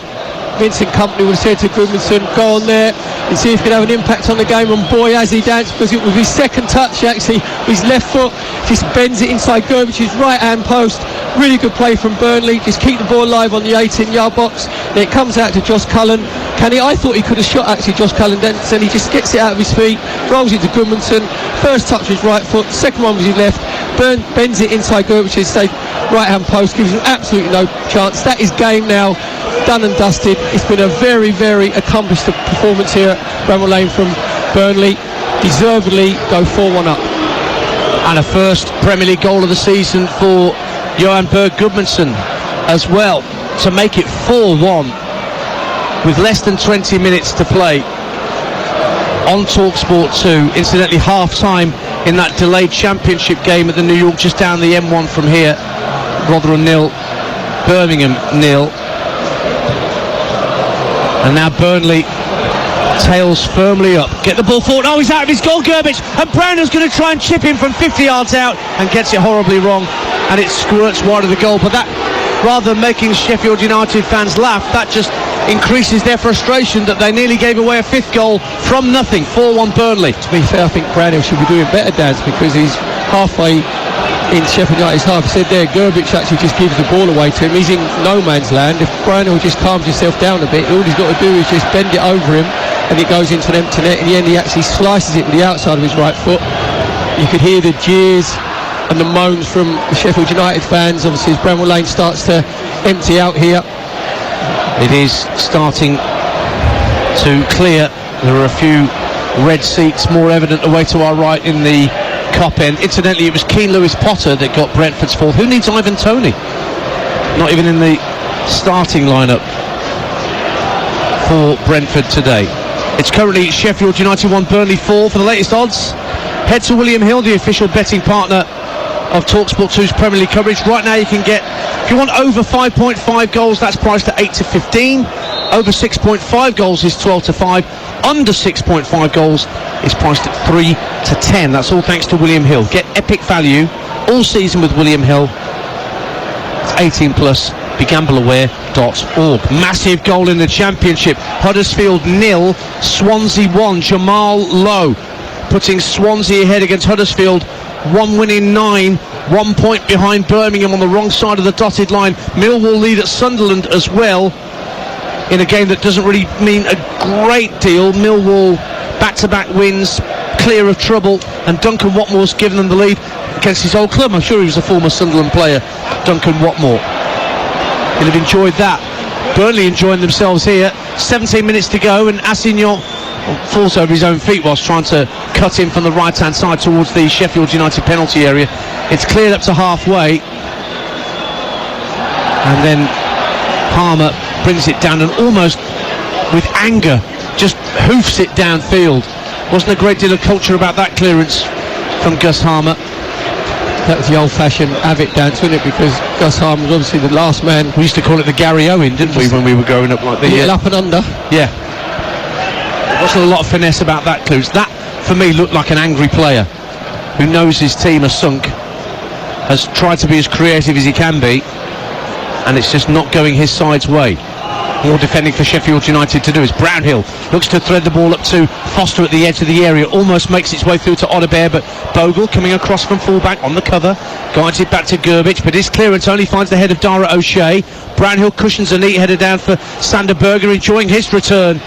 Vincent Kompany would have said to Gudmundsson, go on there and see if he can have an impact on the game, and boy has he danced, because it was his second touch actually, his left foot just bends it inside Gerbich's right hand post. Really good play from Burnley, just keep the ball alive on the 18-yard box. Then it comes out to Josh Cullen. I thought he could have shot actually, Josh Cullen, then he just gets it out of his feet, rolls it to Gudmundsson. First touch was right foot, second one was his left, bends it inside Gerbich's right hand post, gives him absolutely no chance. That is game now, done and dusted. It's been a very, very accomplished performance here at Bramall Lane from Burnley. Deservedly go 4-1 up. And a first Premier League goal of the season for Johan Berg Gudmundsson as well, to make it 4-1 with less than 20 minutes to play on TalkSport 2. Incidentally, half-time in that delayed Championship game at the New York, just down the M1 from here. Rotherham 0, Birmingham 0. And now Burnley tails firmly up. Get the ball forward. Oh, he's out of his goal, Gerbich. And Brownhill's going to try and chip him from 50 yards out and gets it horribly wrong. And it squirts wide of the goal. But that, rather than making Sheffield United fans laugh, that just increases their frustration that they nearly gave away a 5th goal from nothing. 4-1 Burnley. To be fair, I think Brownhill should be doing better, Daz, because he's halfway in Sheffield United's half. He said there, Gerbich actually just gives the ball away to him. He's in no man's land. If Brownhill just calms himself down a bit, all he's got to do is just bend it over him and it goes into an empty net. In the end, he actually slices it with the outside of his right foot. You could hear the jeers and the moans from the Sheffield United fans, obviously, as Bramall Lane starts to empty out here. It is starting to clear. There are a few red seats more evident away to our right in the Kop end. Incidentally, it was Keane Lewis Potter that got Brentford's 4th. Who needs Ivan Toney? Not even in the starting lineup for Brentford today. It's currently Sheffield United 1, Burnley 4. For the latest odds, head to William Hill, the official betting partner of TalkSport 2's Premier League coverage. Right now you can get, if you want over 5.5 goals, that's priced at 8 to 15. Over 6.5 goals is 12 to 5. Under 6.5 goals is priced at 3 to 10. That's all thanks to William Hill. Get epic value all season with William Hill. It's 18 plus. BeGambleAware.org. Massive goal in the Championship. Huddersfield 0, Swansea 1. Jamal Lowe putting Swansea ahead against Huddersfield. 1 win in 9, 1 point behind Birmingham on the wrong side of the dotted line. Millwall lead at Sunderland as well, in a game that doesn't really mean a great deal. Millwall back-to-back wins clear of trouble, and Duncan Watmore's given them the lead against his old club. I'm sure he was a former Sunderland player, Duncan Watmore. He'll have enjoyed that. Burnley enjoying themselves here. 17 minutes to go, and Assignon falls over his own feet whilst trying to cut in from the right hand side towards the Sheffield United penalty area. It's cleared up to halfway, and then Palmer brings it down and almost with anger just hoofs it downfield. Wasn't a great deal of culture about that clearance from Gus Harmer. That was the old-fashioned Avid dance, wasn't it? Because Gus Harmer was obviously the last man. We used to call it the Gary Owen, didn't we, when we were growing up like this? Up and under. Yeah. There wasn't a lot of finesse about that clearance. That, for me, looked like an angry player who knows his team are sunk, has tried to be as creative as he can be, and it's just not going his side's way. More defending for Sheffield United to do as Brownhill looks to thread the ball up to Foster at the edge of the area, almost makes its way through to Odebear, but Bogle coming across from fullback on the cover, guides it back to Gerbic, but his clearance only finds the head of Dara O'Shea. Brownhill cushions a neat header down for Sander Berger, enjoying his return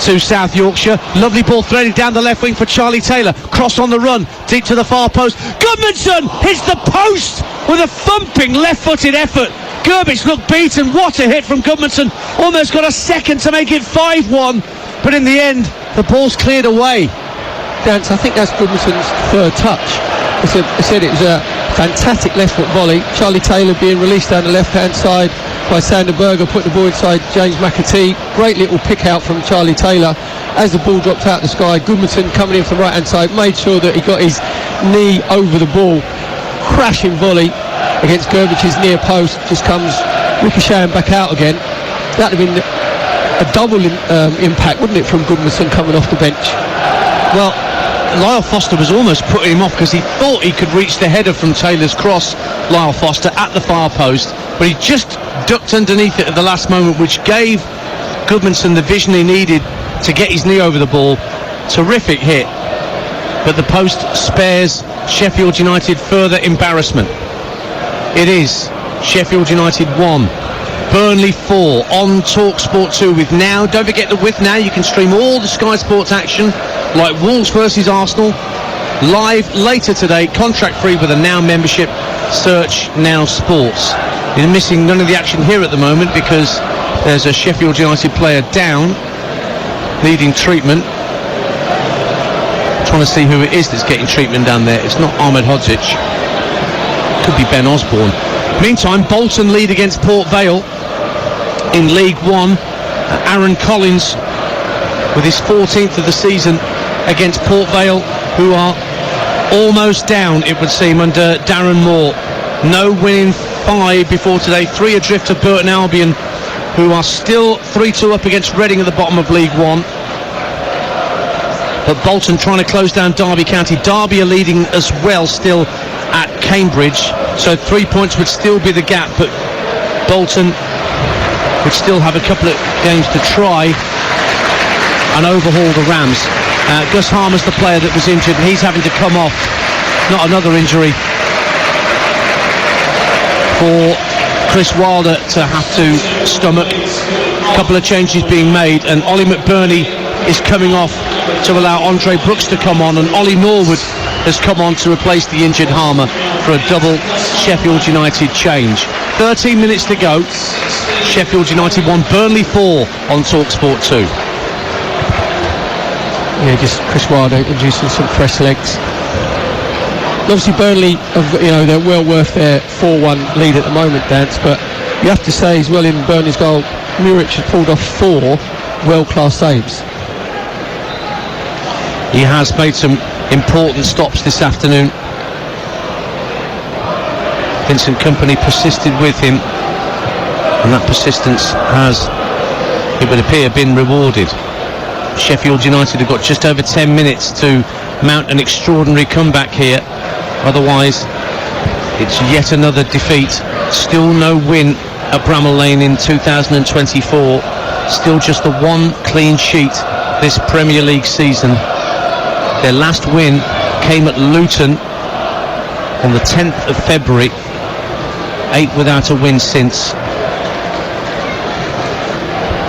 to South Yorkshire. Lovely ball threaded down the left wing for Charlie Taylor, cross on the run, deep to the far post. Goodmanson hits the post with a thumping left-footed effort. Gerbic looked beaten. What a hit from Goodmanson. Almost got a second to make it 5-1, but in the end the ball's cleared away. Dance, I think that's Goodmanson's third touch. I said it was a fantastic left foot volley. Charlie Taylor being released down the left hand side by Sander Berger, put the ball inside James McAtee. Great little pick out from Charlie Taylor. As the ball dropped out the sky, Goodmanson coming in from the right hand side made sure that he got his knee over the ball. Crashing volley against Gerbic's near post, just comes ricocheting back out again. That would have been a double impact, wouldn't it, from Goodmanson coming off the bench? Well, Lyle Foster was almost putting him off because he thought he could reach the header from Taylor's cross, Lyle Foster, at the far post, but he just ducked underneath it at the last moment, which gave Goodmanson the vision he needed to get his knee over the ball. Terrific hit, but the post spares Sheffield United further embarrassment. It is Sheffield United 1, Burnley 4 on TalkSport 2 with Now. Don't forget that with Now you can stream all the Sky Sports action, like Wolves versus Arsenal, live later today, contract free with a Now membership. Search Now Sports. You're missing none of the action here at the moment because there's a Sheffield United player down, needing treatment. Trying to see who it is that's getting treatment down there. It's not Ahmed Hodzic. Could be Ben Osborne. Meantime, Bolton lead against Port Vale in League One. Aaron Collins with his 14th of the season against Port Vale, who are almost down, it would seem, under Darren Moore. No win in 5 before today. 3 adrift of Burton Albion, who are still 3-2 up against Reading at the bottom of League One. But Bolton trying to close down Derby County. Derby are leading as well still at Cambridge, so 3 points would still be the gap, but Bolton would still have a couple of games to try and overhaul the Rams. Gus Harmer's the player that was injured, and he's having to come off. Not another injury for Chris Wilder to have to stomach. A couple of changes being made, and Ollie McBurney is coming off to allow Andre Brooks to come on, and Ollie Norwood has come on to replace the injured Harmer for a double Sheffield United change. 13 minutes to go. Sheffield United 1, Burnley 4 on TalkSport 2. Yeah, just Chris Wilder introducing some fresh legs. Obviously Burnley, they're well worth their 4-1 lead at the moment, Dance, but you have to say as well, in Burnley's goal, Muric has pulled off 4 world-class saves. He has made some important stops this afternoon. Vincent Kompany persisted with him, and that persistence has, it would appear, been rewarded. Sheffield United have got just over 10 minutes to mount an extraordinary comeback here. Otherwise, it's yet another defeat. Still no win at Bramall Lane in 2024. Still just the 1 clean sheet this Premier League season. Their last win came at Luton on the 10th of February. 8 without a win since.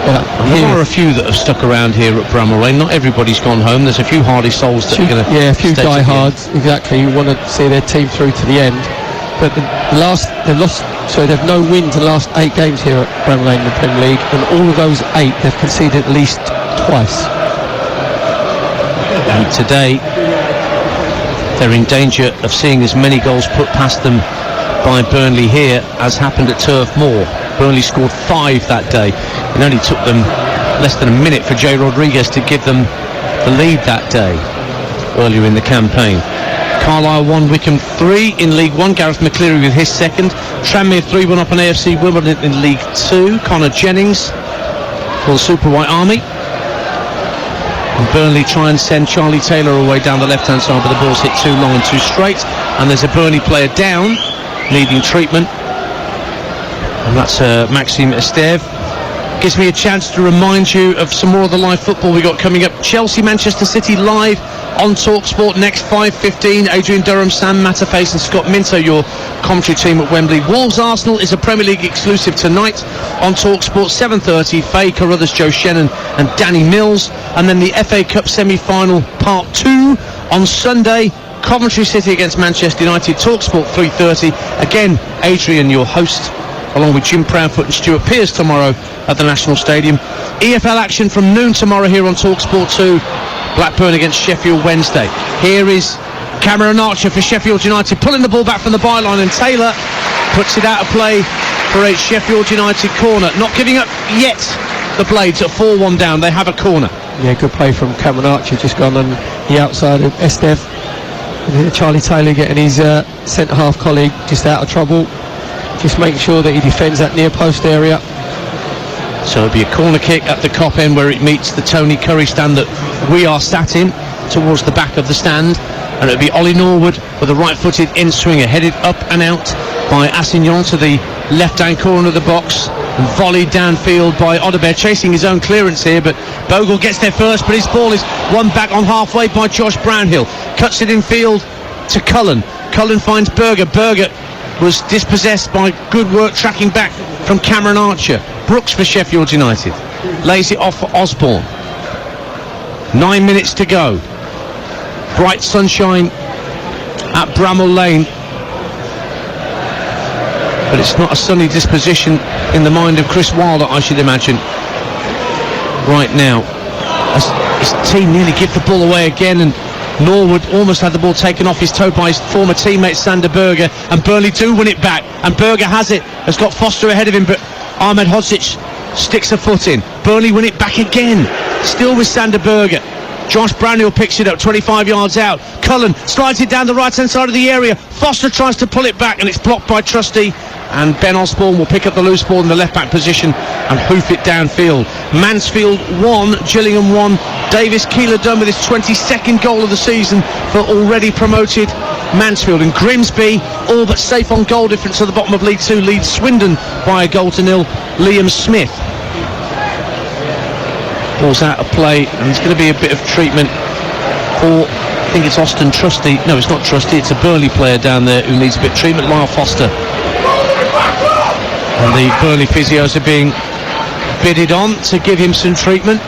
There are a few that have stuck around here at Bramall Lane. Not everybody's gone home. There's a few hardy souls that are going to... Yeah, a few diehards, exactly, who want to see their team through to the end. But they've no wins in the last 8 games here at Bramall Lane in the Premier League, and all of those 8 they've conceded at least twice. And today they're in danger of seeing as many goals put past them by Burnley here as happened at Turf Moor. Burnley scored 5 that day. It only took them less than a minute for Jay Rodriguez to give them the lead that day earlier in the campaign. Carlisle 1, Wickham 3 in League 1. Gareth McCleary with his second. Tranmere 3-1 up on AFC Wimbledon in League 2. Connor Jennings for the Super White Army. And Burnley try and send Charlie Taylor away down the left-hand side, but the ball's hit too long and too straight. And there's a Burnley player down, needing treatment. And that's Maxime Esteve. Gives me a chance to remind you of some more of the live football we got coming up. Chelsea, Manchester City live on TalkSport next 5:15. Adrian Durham, Sam Matterface and Scott Minto, your commentary team at Wembley. Wolves Arsenal is a Premier League exclusive tonight on TalkSport 7:30. Faye Carruthers, Joe Shannon and Danny Mills. And then the FA Cup semi-final part 2 on Sunday. Coventry City against Manchester United. TalkSport 3:30. Again, Adrian, your host, along with Jim Proudfoot and Stuart Pearce tomorrow at the National Stadium. EFL action from noon tomorrow here on TalkSport 2. Blackburn against Sheffield Wednesday. Here is Cameron Archer for Sheffield United, pulling the ball back from the byline, and Taylor puts it out of play for a Sheffield United corner. Not giving up yet, the Blades at 4-1 down. They have a corner. Yeah, good play from Cameron Archer, just gone on the outside of Esteve. Charlie Taylor getting his centre-half colleague just out of trouble. Just making sure that he defends that near post area. So it'll be a corner kick at the Cop End, where it meets the Tony Curry stand that we are sat in, towards the back of the stand. And it'll be Ollie Norwood with a right-footed in-swinger, headed up and out by Assignon to the left-hand corner of the box, and volleyed downfield by Odobert, chasing his own clearance here, but Bogle gets there first, but his ball is won back on halfway by Josh Brownhill. Cuts it in field to Cullen. Cullen finds Berger. Berger was dispossessed by good work tracking back from Cameron Archer. Brooks for Sheffield United lays it off for Osborne. 9 minutes to go. Bright sunshine at Bramall Lane, but it's not a sunny disposition in the mind of Chris Wilder, I should imagine, right now, as his team nearly give the ball away again, and Norwood almost had the ball taken off his toe by his former teammate Sander Berger, and Burnley do win it back, and Berger has got Foster ahead of him, but Ahmed Hodzic sticks a foot in. Burnley win it back again, still with Sander Berger. Josh Brownhill picks it up 25 yards out. Cullen slides it down the right hand side of the area. Foster tries to pull it back, and it's blocked by Trusty, and Ben Osborne will pick up the loose ball in the left back position and hoof it downfield. Mansfield 1, Gillingham 1. Davis Keeler done with his 22nd goal of the season for already promoted Mansfield. And Grimsby, all but safe on goal difference at the bottom of League 2, leads Swindon by 1-0. Liam Smith. Ball's out of play, and there's going to be a bit of treatment for, I think it's Austin Trusty. No, it's not Trusty, it's a Burnley player down there who needs a bit of treatment, Lyle Foster. And the Burnley physios are being bidded on to give him some treatment.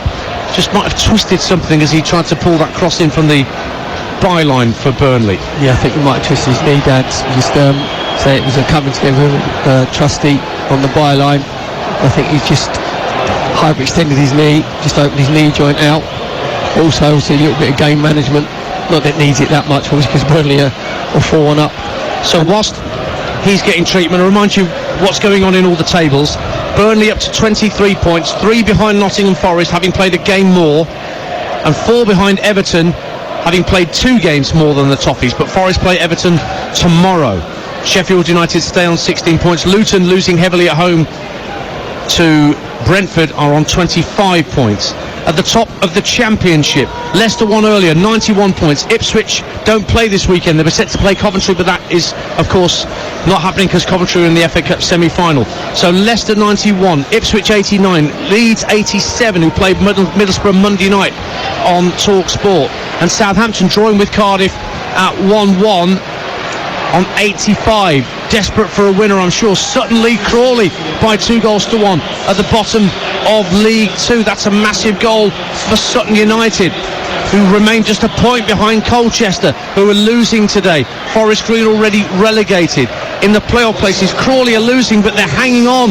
Just might have twisted something as he tried to pull that cross in from the byline for Burnley. Yeah, I think he might have twisted his knee, Dad. Just say it was a coming together with Trusty on the byline. I think he's just hyperextended his knee, just opened his knee joint out. Also a little bit of game management, not that it needs it that much, obviously, because Burnley are 4-1 up. So whilst he's getting treatment, I'll remind you what's going on in all the tables. Burnley up to 23 points, 3 behind Nottingham Forest, having played a game more, and 4 behind Everton, having played 2 games more than the Toffees. But Forest play Everton tomorrow. Sheffield United stay on 16 points. Luton, losing heavily at home to Brentford, are on 25 points. At the top of the Championship, Leicester won earlier, 91 points. Ipswich don't play this weekend. They were set to play Coventry, but that is, of course, not happening because Coventry are in the FA Cup semi-final. So Leicester 91, Ipswich 89, Leeds 87, who played Middlesbrough Monday night on TalkSport, and Southampton drawing with Cardiff at 1-1 on 85. desperate for a winner, I'm sure. Sutton lead Crawley by 2-1 at the bottom of League Two. That's a massive goal for Sutton United, who remain just a point behind Colchester, who are losing today. Forest Green already relegated. In the playoff places, Crawley are losing, but they're hanging on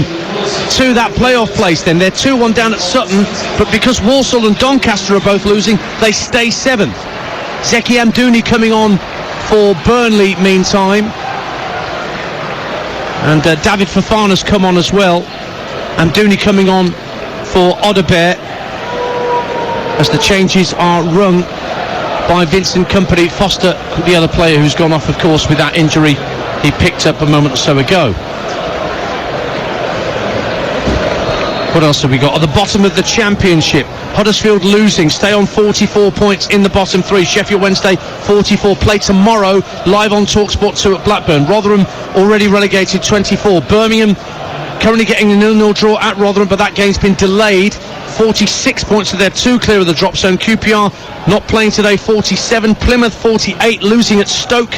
to that playoff place then. They're 2-1 down at Sutton, but because Walsall and Doncaster are both losing, they stay 7th. Zeki Amdouni coming on for Burnley meantime. And David Fofana's come on as well. Amdouni coming on for Odebear, as the changes are rung by Vincent Kompany. Foster, the other player who's gone off, of course, with that injury he picked up a moment or so ago. What else have we got? At the bottom of the Championship, Huddersfield losing, stay on 44 points in the bottom 3. Sheffield Wednesday 44, play tomorrow live on TalkSport 2 at Blackburn. Rotherham already relegated, 24. Birmingham currently getting a 0-0 draw at Rotherham, but that game's been delayed. 46 points, so they're 2 clear of the drop zone. QPR not playing today, 47. Plymouth 48, losing at Stoke.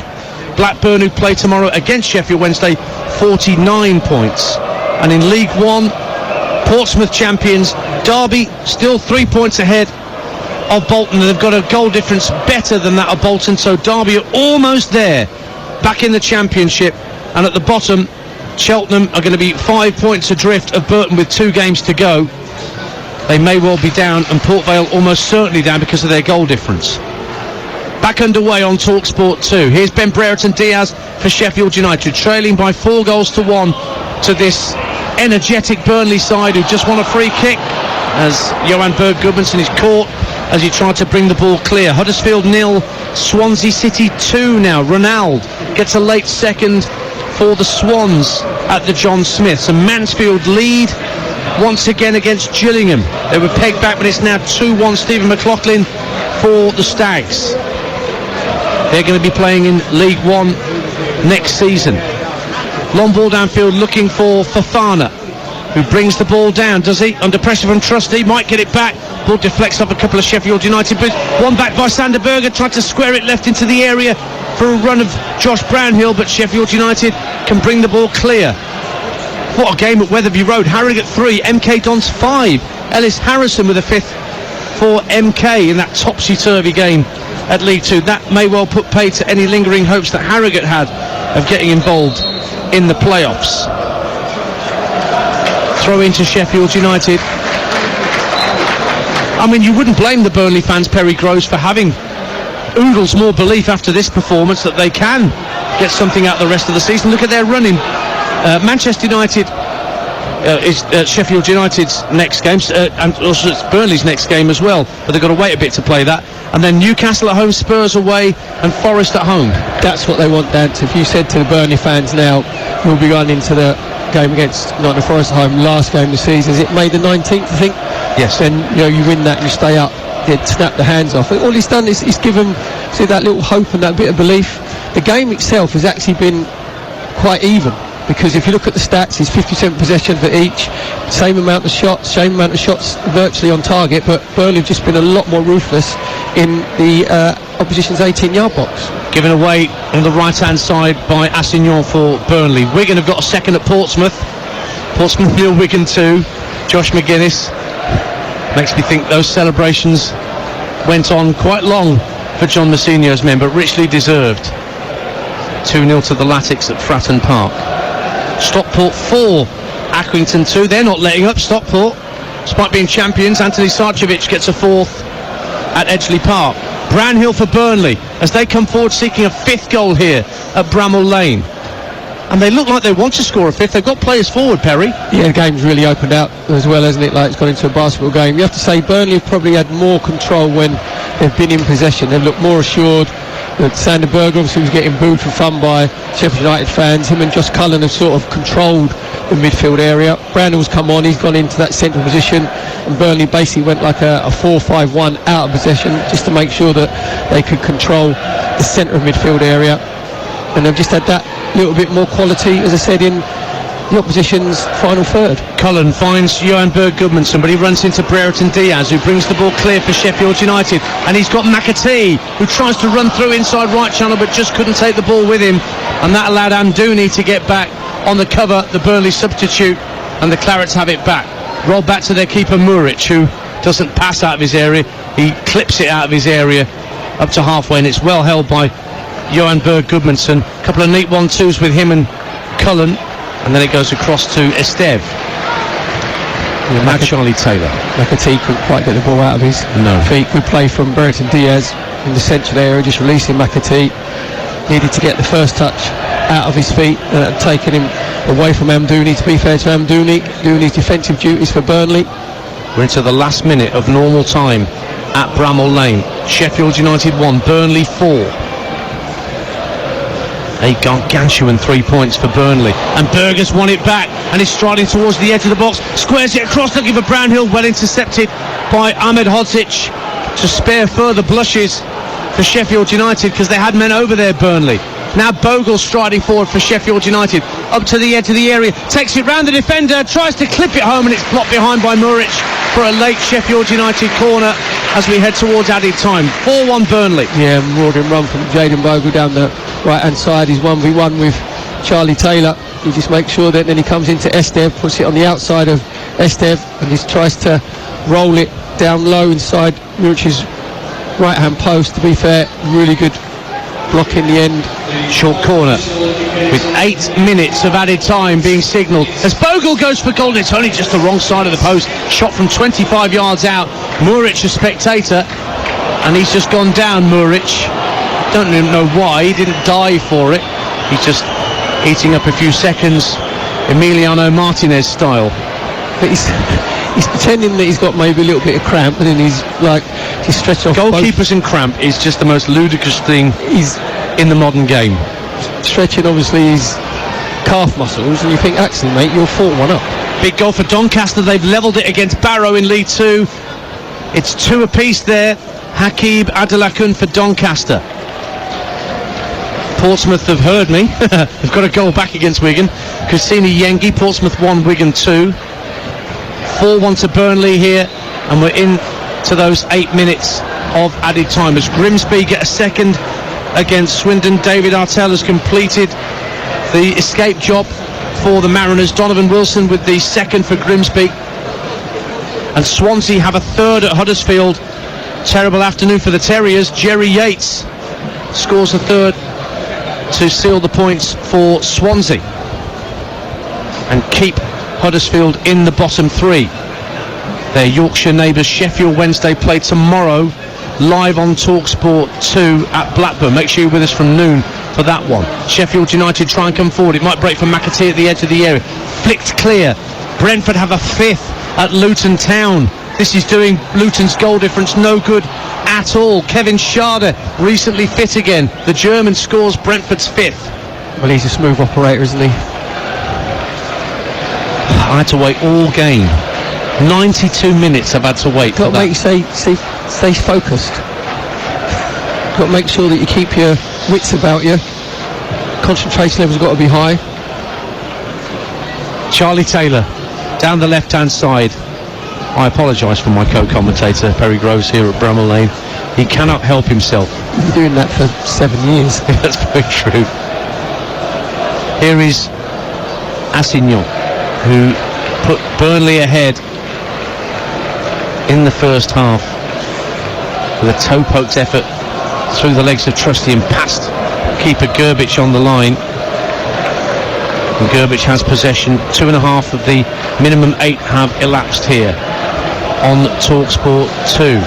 Blackburn, who play tomorrow against Sheffield Wednesday, 49 points. And in League One, Portsmouth champions, Derby still 3 points ahead of Bolton. They've got a goal difference better than that of Bolton, so Derby are almost there, back in the Championship. And at the bottom, Cheltenham are going to be 5 points adrift of Burton with 2 games to go. They may well be down, and Port Vale almost certainly down because of their goal difference. Back underway on TalkSport 2. Here's Ben Brereton Diaz for Sheffield United, trailing by 4-1 to this energetic Burnley side, who just won a free kick as Johan Berg Gudmundsson is caught as he tried to bring the ball clear. Huddersfield 0, Swansea City 2 now. Ronald gets a late second for the Swans at the John Smiths. And Mansfield lead once again against Gillingham. They were pegged back, but it's now 2-1. Stephen McLaughlin for the Stags. They're going to be playing in League One next season. Long ball downfield looking for Fofana, who brings the ball down, does he? Under pressure from Trustee, might get it back. Ball deflects off a couple of Sheffield United, but one back by Sander Berger, tried to square it left into the area for a run of Josh Brownhill, but Sheffield United can bring the ball clear. What a game at Wetherby Road. Harrogate 3, MK Dons 5. Ellis Harrison with a 5th for MK in that topsy-turvy game at League Two. That may well put pay to any lingering hopes that Harrogate had of getting involved in the playoffs. Throw into Sheffield United. I mean, you wouldn't blame the Burnley fans, Perry Groves, for having oodles more belief after this performance that they can get something out the rest of the season. Look at their running. Manchester United is Sheffield United's next game, and also it's Burnley's next game as well, but they've got to wait a bit to play that. And then Newcastle at home, Spurs away, and Forest at home. That's what they want, Dan. If you said to the Burnley fans now, we'll be going into the game against Nottingham Forest at home, last game of the season, is it May the 19th, I think? Yes. Then you win that, you stay up, you'd snap the hands off. All he's done is he's given that little hope and that bit of belief. The game itself has actually been quite even, because if you look at the stats, it's 57 possession for each, same amount of shots virtually on target, but Burnley have just been a lot more ruthless in the opposition's 18-yard box. Given away on the right-hand side by Assignon for Burnley. Wigan have got a second at Portsmouth. Portsmouth 0, Wigan 2. Josh McGuinness. Makes me think those celebrations went on quite long for John Mousinho's men, but richly deserved. 2-0 to the Latics at Fratton Park. Stockport 4, Accrington 2. They're not letting up, Stockport. Despite being champions, Anthony Sarcevic gets a 4th at Edgeley Park. Brownhill for Burnley as they come forward seeking a 5th goal here at Bramall Lane. And they look like they want to score a 5th. They've got players forward, Perry. Yeah, the game's really opened out as well, hasn't it? Like it's gone into a basketball game. You have to say Burnley have probably had more control when they've been in possession. They've looked more assured. Sander Berger obviously was getting booed for fun by Sheffield United fans. Him and Josh Cullen have sort of controlled the midfield area. Brownhill's come on, he's gone into that central position, and Burnley basically went like a 4-5-1 out of possession just to make sure that they could control the centre of midfield area. And they've just had that little bit more quality, as I said, in the opposition's final third. Cullen finds Johan Berg Goodmanson, but he runs into Brereton Diaz, who brings the ball clear for Sheffield United, and he's got McAtee, who tries to run through inside right channel but just couldn't take the ball with him, and that allowed Amdouni to get back on the cover, the Burnley substitute, and the Clarets have it back. Roll back to their keeper Muric, who doesn't pass out of his area, he clips it out of his area up to halfway, and it's well held by Johan Berg Goodmanson. A couple of neat 1-2s with him and Cullen, and then it goes across to Esteve. Now Charlie Taylor. McAtee couldn't quite get the ball out of his feet. Good play from Brereton Diaz in the central area, just releasing McAtee. Needed to get the first touch out of his feet, taking him away from Amdouni. To be fair to Amdouni, doing his defensive duties for Burnley. We're into the last minute of normal time at Bramall Lane. Sheffield United 1, Burnley 4. A gargantuan 3 points for Burnley, and Berger's won it back and is striding towards the edge of the box, squares it across looking for Brownhill, well intercepted by Ahmed Hodzic to spare further blushes for Sheffield United, because they had men over there, Burnley. Now Bogle striding forward for Sheffield United, up to the edge of the area, takes it round the defender, tries to clip it home, and it's blocked behind by Muric for a late Sheffield United corner as we head towards added time. 4-1 Burnley. Yeah, marauding run from Jayden Bogle down the right hand side. He's 1v1 with Charlie Taylor. He just makes sure that then he comes into Esteve, puts it on the outside of Esteve, and just tries to roll it down low inside Muric's right hand post. To be fair, really good block in the end. Short corner with 8 minutes of added time being signalled as Bogle goes for goal. It's only just the wrong side of the post, shot from 25 yards out. Muric a spectator, and he's just gone down. Muric, don't even know why, he didn't dive for it, he's just eating up a few seconds Emiliano Martinez style. But he's pretending that he's got maybe a little bit of cramp, and then he's like, he's stretched off. Goalkeepers in cramp is just the most ludicrous thing in the modern game. Stretching obviously his calf muscles, and you think, actually mate, you're 4-1 up. Big goal for Doncaster. They've levelled it against Barrow in League 2. It's 2 apiece there. Hakib Adelakun for Doncaster. Portsmouth have heard me. They've got a goal back against Wigan. Kusini Yengi, Portsmouth 1, Wigan 2. 4-1 to Burnley here, and we're in to those 8 minutes of added time as Grimsby get a second against Swindon. David Artell has completed the escape job for the Mariners. Donovan Wilson with the second for Grimsby, and Swansea have a third at Huddersfield. Terrible afternoon for the Terriers. Jerry Yates scores a third to seal the points for Swansea and keep Huddersfield in the bottom 3. Their Yorkshire neighbours Sheffield Wednesday play tomorrow live on TalkSport 2 at Blackburn. Make sure you're with us from noon for that one. Sheffield United try and come forward. It might break from McAtee at the edge of the area. Flicked clear. Brentford have a 5th at Luton Town. This is doing Luton's goal difference no good at all. Kevin Schade recently fit again. The German scores Brentford's 5th. Well, he's a smooth operator, isn't he? I had to wait all game. 92 minutes I've had to wait for that. Got to make you stay focused. Got to make sure that you keep your wits about you. Concentration levels got to be high. Charlie Taylor down the left hand side. I apologise for my co-commentator Perry Groves here at Bramall Lane. He cannot help himself. He's been doing that for 7 years. That's very true. Here is Assignon, who put Burnley ahead in the first half with a toe-poked effort through the legs of Trusty and past keeper Gerbic on the line. And Gerbic has possession. 2.5 of the minimum 8 have elapsed here on TalkSport 2.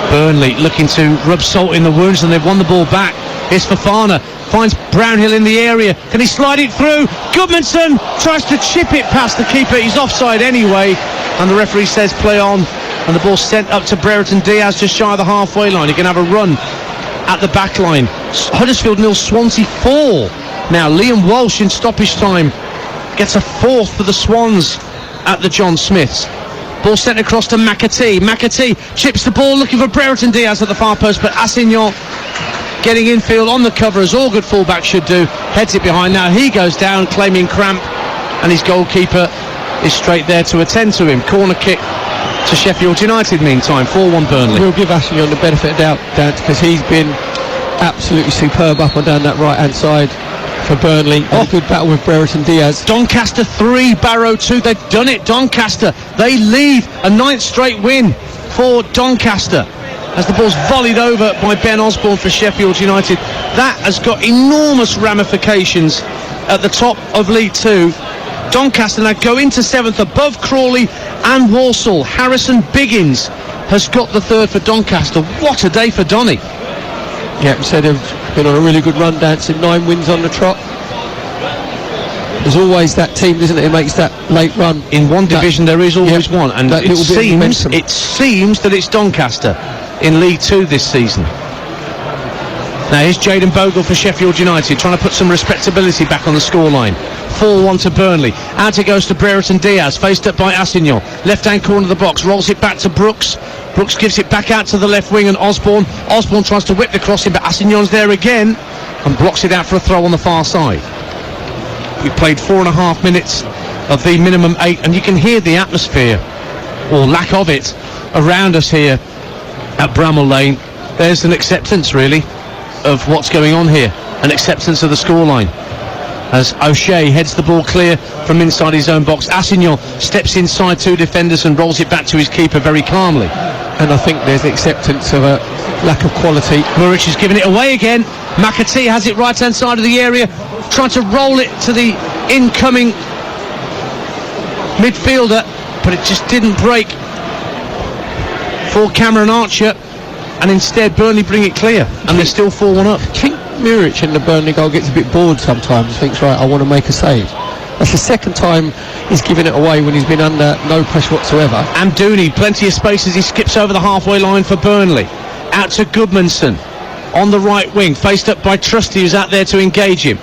Burnley looking to rub salt in the wounds, and they've won the ball back. Here's Fofana, finds Brownhill in the area. Can he slide it through? Goodmanson tries to chip it past the keeper. He's offside anyway, and the referee says play on, and the ball sent up to Brereton Diaz just shy of the halfway line. He can have a run at the back line. Huddersfield 0, Swansea 4. Now Liam Walsh in stoppage time gets a 4th for the Swans at the John Smiths. Ball sent across to McAtee. McAtee chips the ball looking for Brereton Diaz at the far post, but Assignon getting infield on the cover, as all good fullbacks should do, heads it behind. Now he goes down claiming cramp and his goalkeeper is straight there to attend to him. Corner kick to Sheffield United meantime, 4-1 Burnley. We'll give Ashley the benefit of doubt, Dan, because he's been absolutely superb up and down that right hand side for Burnley. A good battle with Brereton Diaz. Doncaster 3, Barrow 2. They've done it, Doncaster. They lead, a 9th straight win for Doncaster as the ball's volleyed over by Ben Osborne for Sheffield United. That has got enormous ramifications at the top of League 2. Doncaster now go into 7th above Crawley and Walsall. Harrison Biggins has got the 3rd for Doncaster. What a day for Donny. Yeah, so they've been on a really good run, dancing 9 wins on the trot. There's always that team, isn't it? It makes that late run. In one division there is always one, and it seems that it's Doncaster in League 2 this season. Now here's Jayden Bogle for Sheffield United, trying to put some respectability back on the scoreline. 4-1 to Burnley. Out it goes to Brereton Diaz, faced up by Assignon. Left-hand corner of the box, rolls it back to Brooks. Brooks gives it back out to the left wing, and Osborne tries to whip the crossing, but Assignon's there again and blocks it out for a throw on the far side. We've played 4.5 minutes of the minimum 8, and you can hear the atmosphere, or lack of it, around us here at Bramall Lane. There's an acceptance, really, of what's going on here, an acceptance of the scoreline. As O'Shea heads the ball clear from inside his own box, Assignon steps inside 2 defenders and rolls it back to his keeper very calmly. And I think there's acceptance of a lack of quality. Muric is giving it away again. McAtee has it right hand side of the area, trying to roll it to the incoming midfielder, but it just didn't break for Cameron Archer, and instead Burnley bring it clear, and they're still 4-1 up. I think Muric in the Burnley goal gets a bit bored sometimes, thinks, right, I want to make a save. That's the second time he's given it away when he's been under no pressure whatsoever. Amdouni, plenty of space as he skips over the halfway line for Burnley. Out to Goodmanson on the right wing, faced up by Trusty, who's out there to engage him.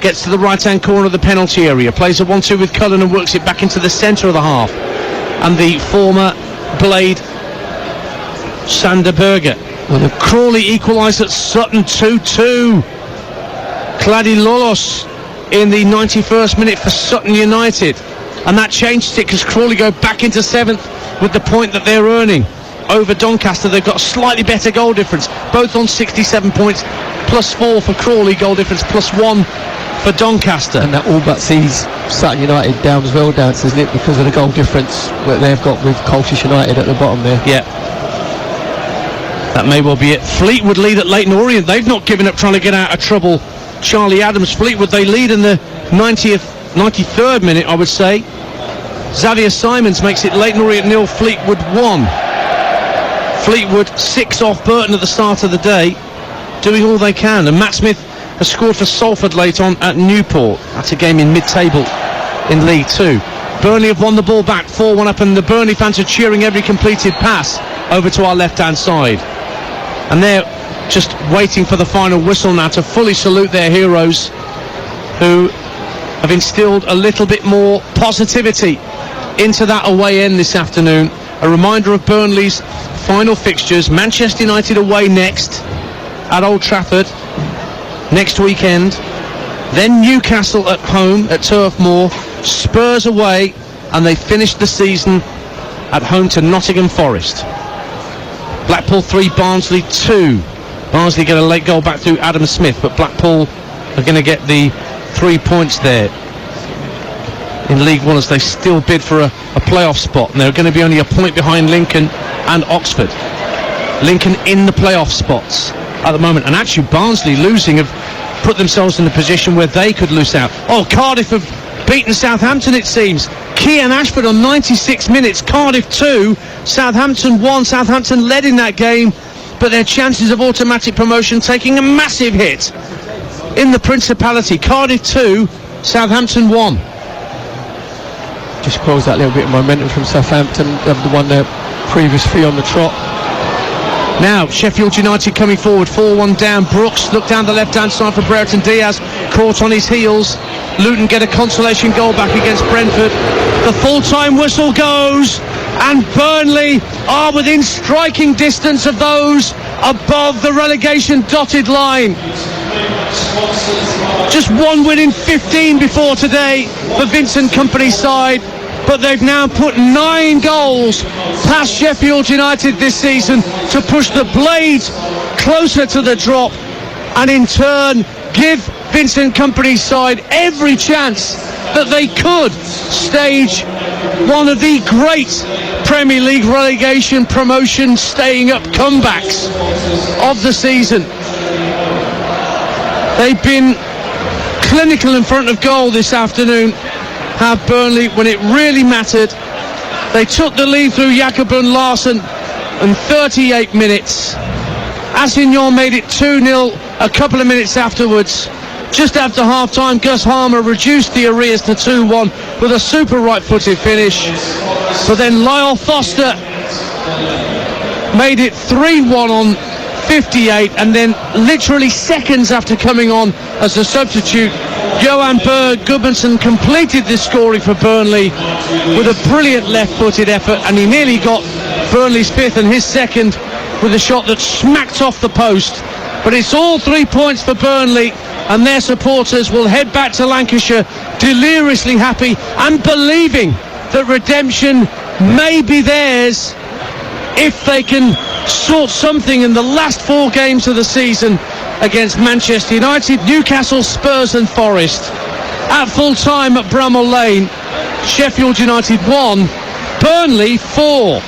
Gets to the right-hand corner of the penalty area, plays a 1-2 with Cullen and works it back into the centre of the half. And the former Blade, Sander Berger. Well, Crawley equalised at Sutton 2-2. Clady Lolos in the 91st minute for Sutton United, and that changed it because Crawley go back into 7th with the point that they're earning over Doncaster. They've got a slightly better goal difference, both on 67 points, +4 for Crawley goal difference, +1 for Doncaster. And that all but sees Sutton United down as well, Dance, isn't it, because of the goal difference that they've got with Colchester United at the bottom there. Yeah, that may well be it. Fleetwood lead at Leyton Orient. They've not given up trying to get out of trouble. Charlie Adams. Fleetwood, they lead in the 93rd minute, I would say. Xavier Simons makes it Leyton Orient 0, Fleetwood 1. Fleetwood 6 off Burton at the start of the day, doing all they can. And Matt Smith has scored for Salford late on at Newport. That's a game in mid-table in League 2. Burnley have won the ball back, 4-1 up, and the Burnley fans are cheering every completed pass over to our left-hand side. And they're just waiting for the final whistle now to fully salute their heroes, who have instilled a little bit more positivity into that away end this afternoon. A reminder of Burnley's final fixtures: Manchester United away next at Old Trafford next weekend, then Newcastle at home at Turf Moor, Spurs away, and they finished the season at home to Nottingham Forest. Blackpool 3, Barnsley 2. Barnsley get a late goal back through Adam Smith, but Blackpool are going to get the 3 points there in League 1 as they still bid for a playoff spot, and they're going to be only a point behind Lincoln and Oxford. Lincoln in the playoff spots at the moment, and actually Barnsley losing have put themselves in a position where they could lose out. Oh, Cardiff have beaten Southampton, it seems. Kian Ashford on 96 minutes, Cardiff 2, Southampton 1. Southampton led in that game, but their chances of automatic promotion taking a massive hit in the Principality. Cardiff 2, Southampton 1. Just spoils that little bit of momentum from Southampton. They've won their previous 3 on the trot. Now Sheffield United coming forward, 4-1 down. Brooks look down the left-hand side for Brereton Diaz, caught on his heels. Luton get a consolation goal back against Brentford. The full-time whistle goes, and Burnley are within striking distance of those above the relegation dotted line. Just one win in 15 before today for Vincent Kompany's side, but they've now put 9 goals past Sheffield United this season to push the Blades closer to the drop, and in turn give Vincent Kompany's side every chance that they could stage one of the great Premier League relegation, promotion, staying up comebacks of the season. They've been clinical in front of goal this afternoon, have Burnley, when it really mattered. They took the lead through Jakob Larsson in 38 minutes. Assignon made it 2-0 a couple of minutes afterwards. Just after half-time, Gus Harmer reduced the arrears to 2-1 with a super right-footed finish. But then Lyle Foster made it 3-1 on 58, and then literally seconds after coming on as a substitute, Johan Berg Gudmundsson completed this scoring for Burnley with a brilliant left-footed effort, and he nearly got Burnley's 5th and his 2nd with a shot that smacked off the post. But it's all 3 points for Burnley, and their supporters will head back to Lancashire deliriously happy and believing that redemption may be theirs if they can sort something in the last 4 games of the season against Manchester United, Newcastle, Spurs and Forest. At full time at Bramall Lane, Sheffield United 1, Burnley 4.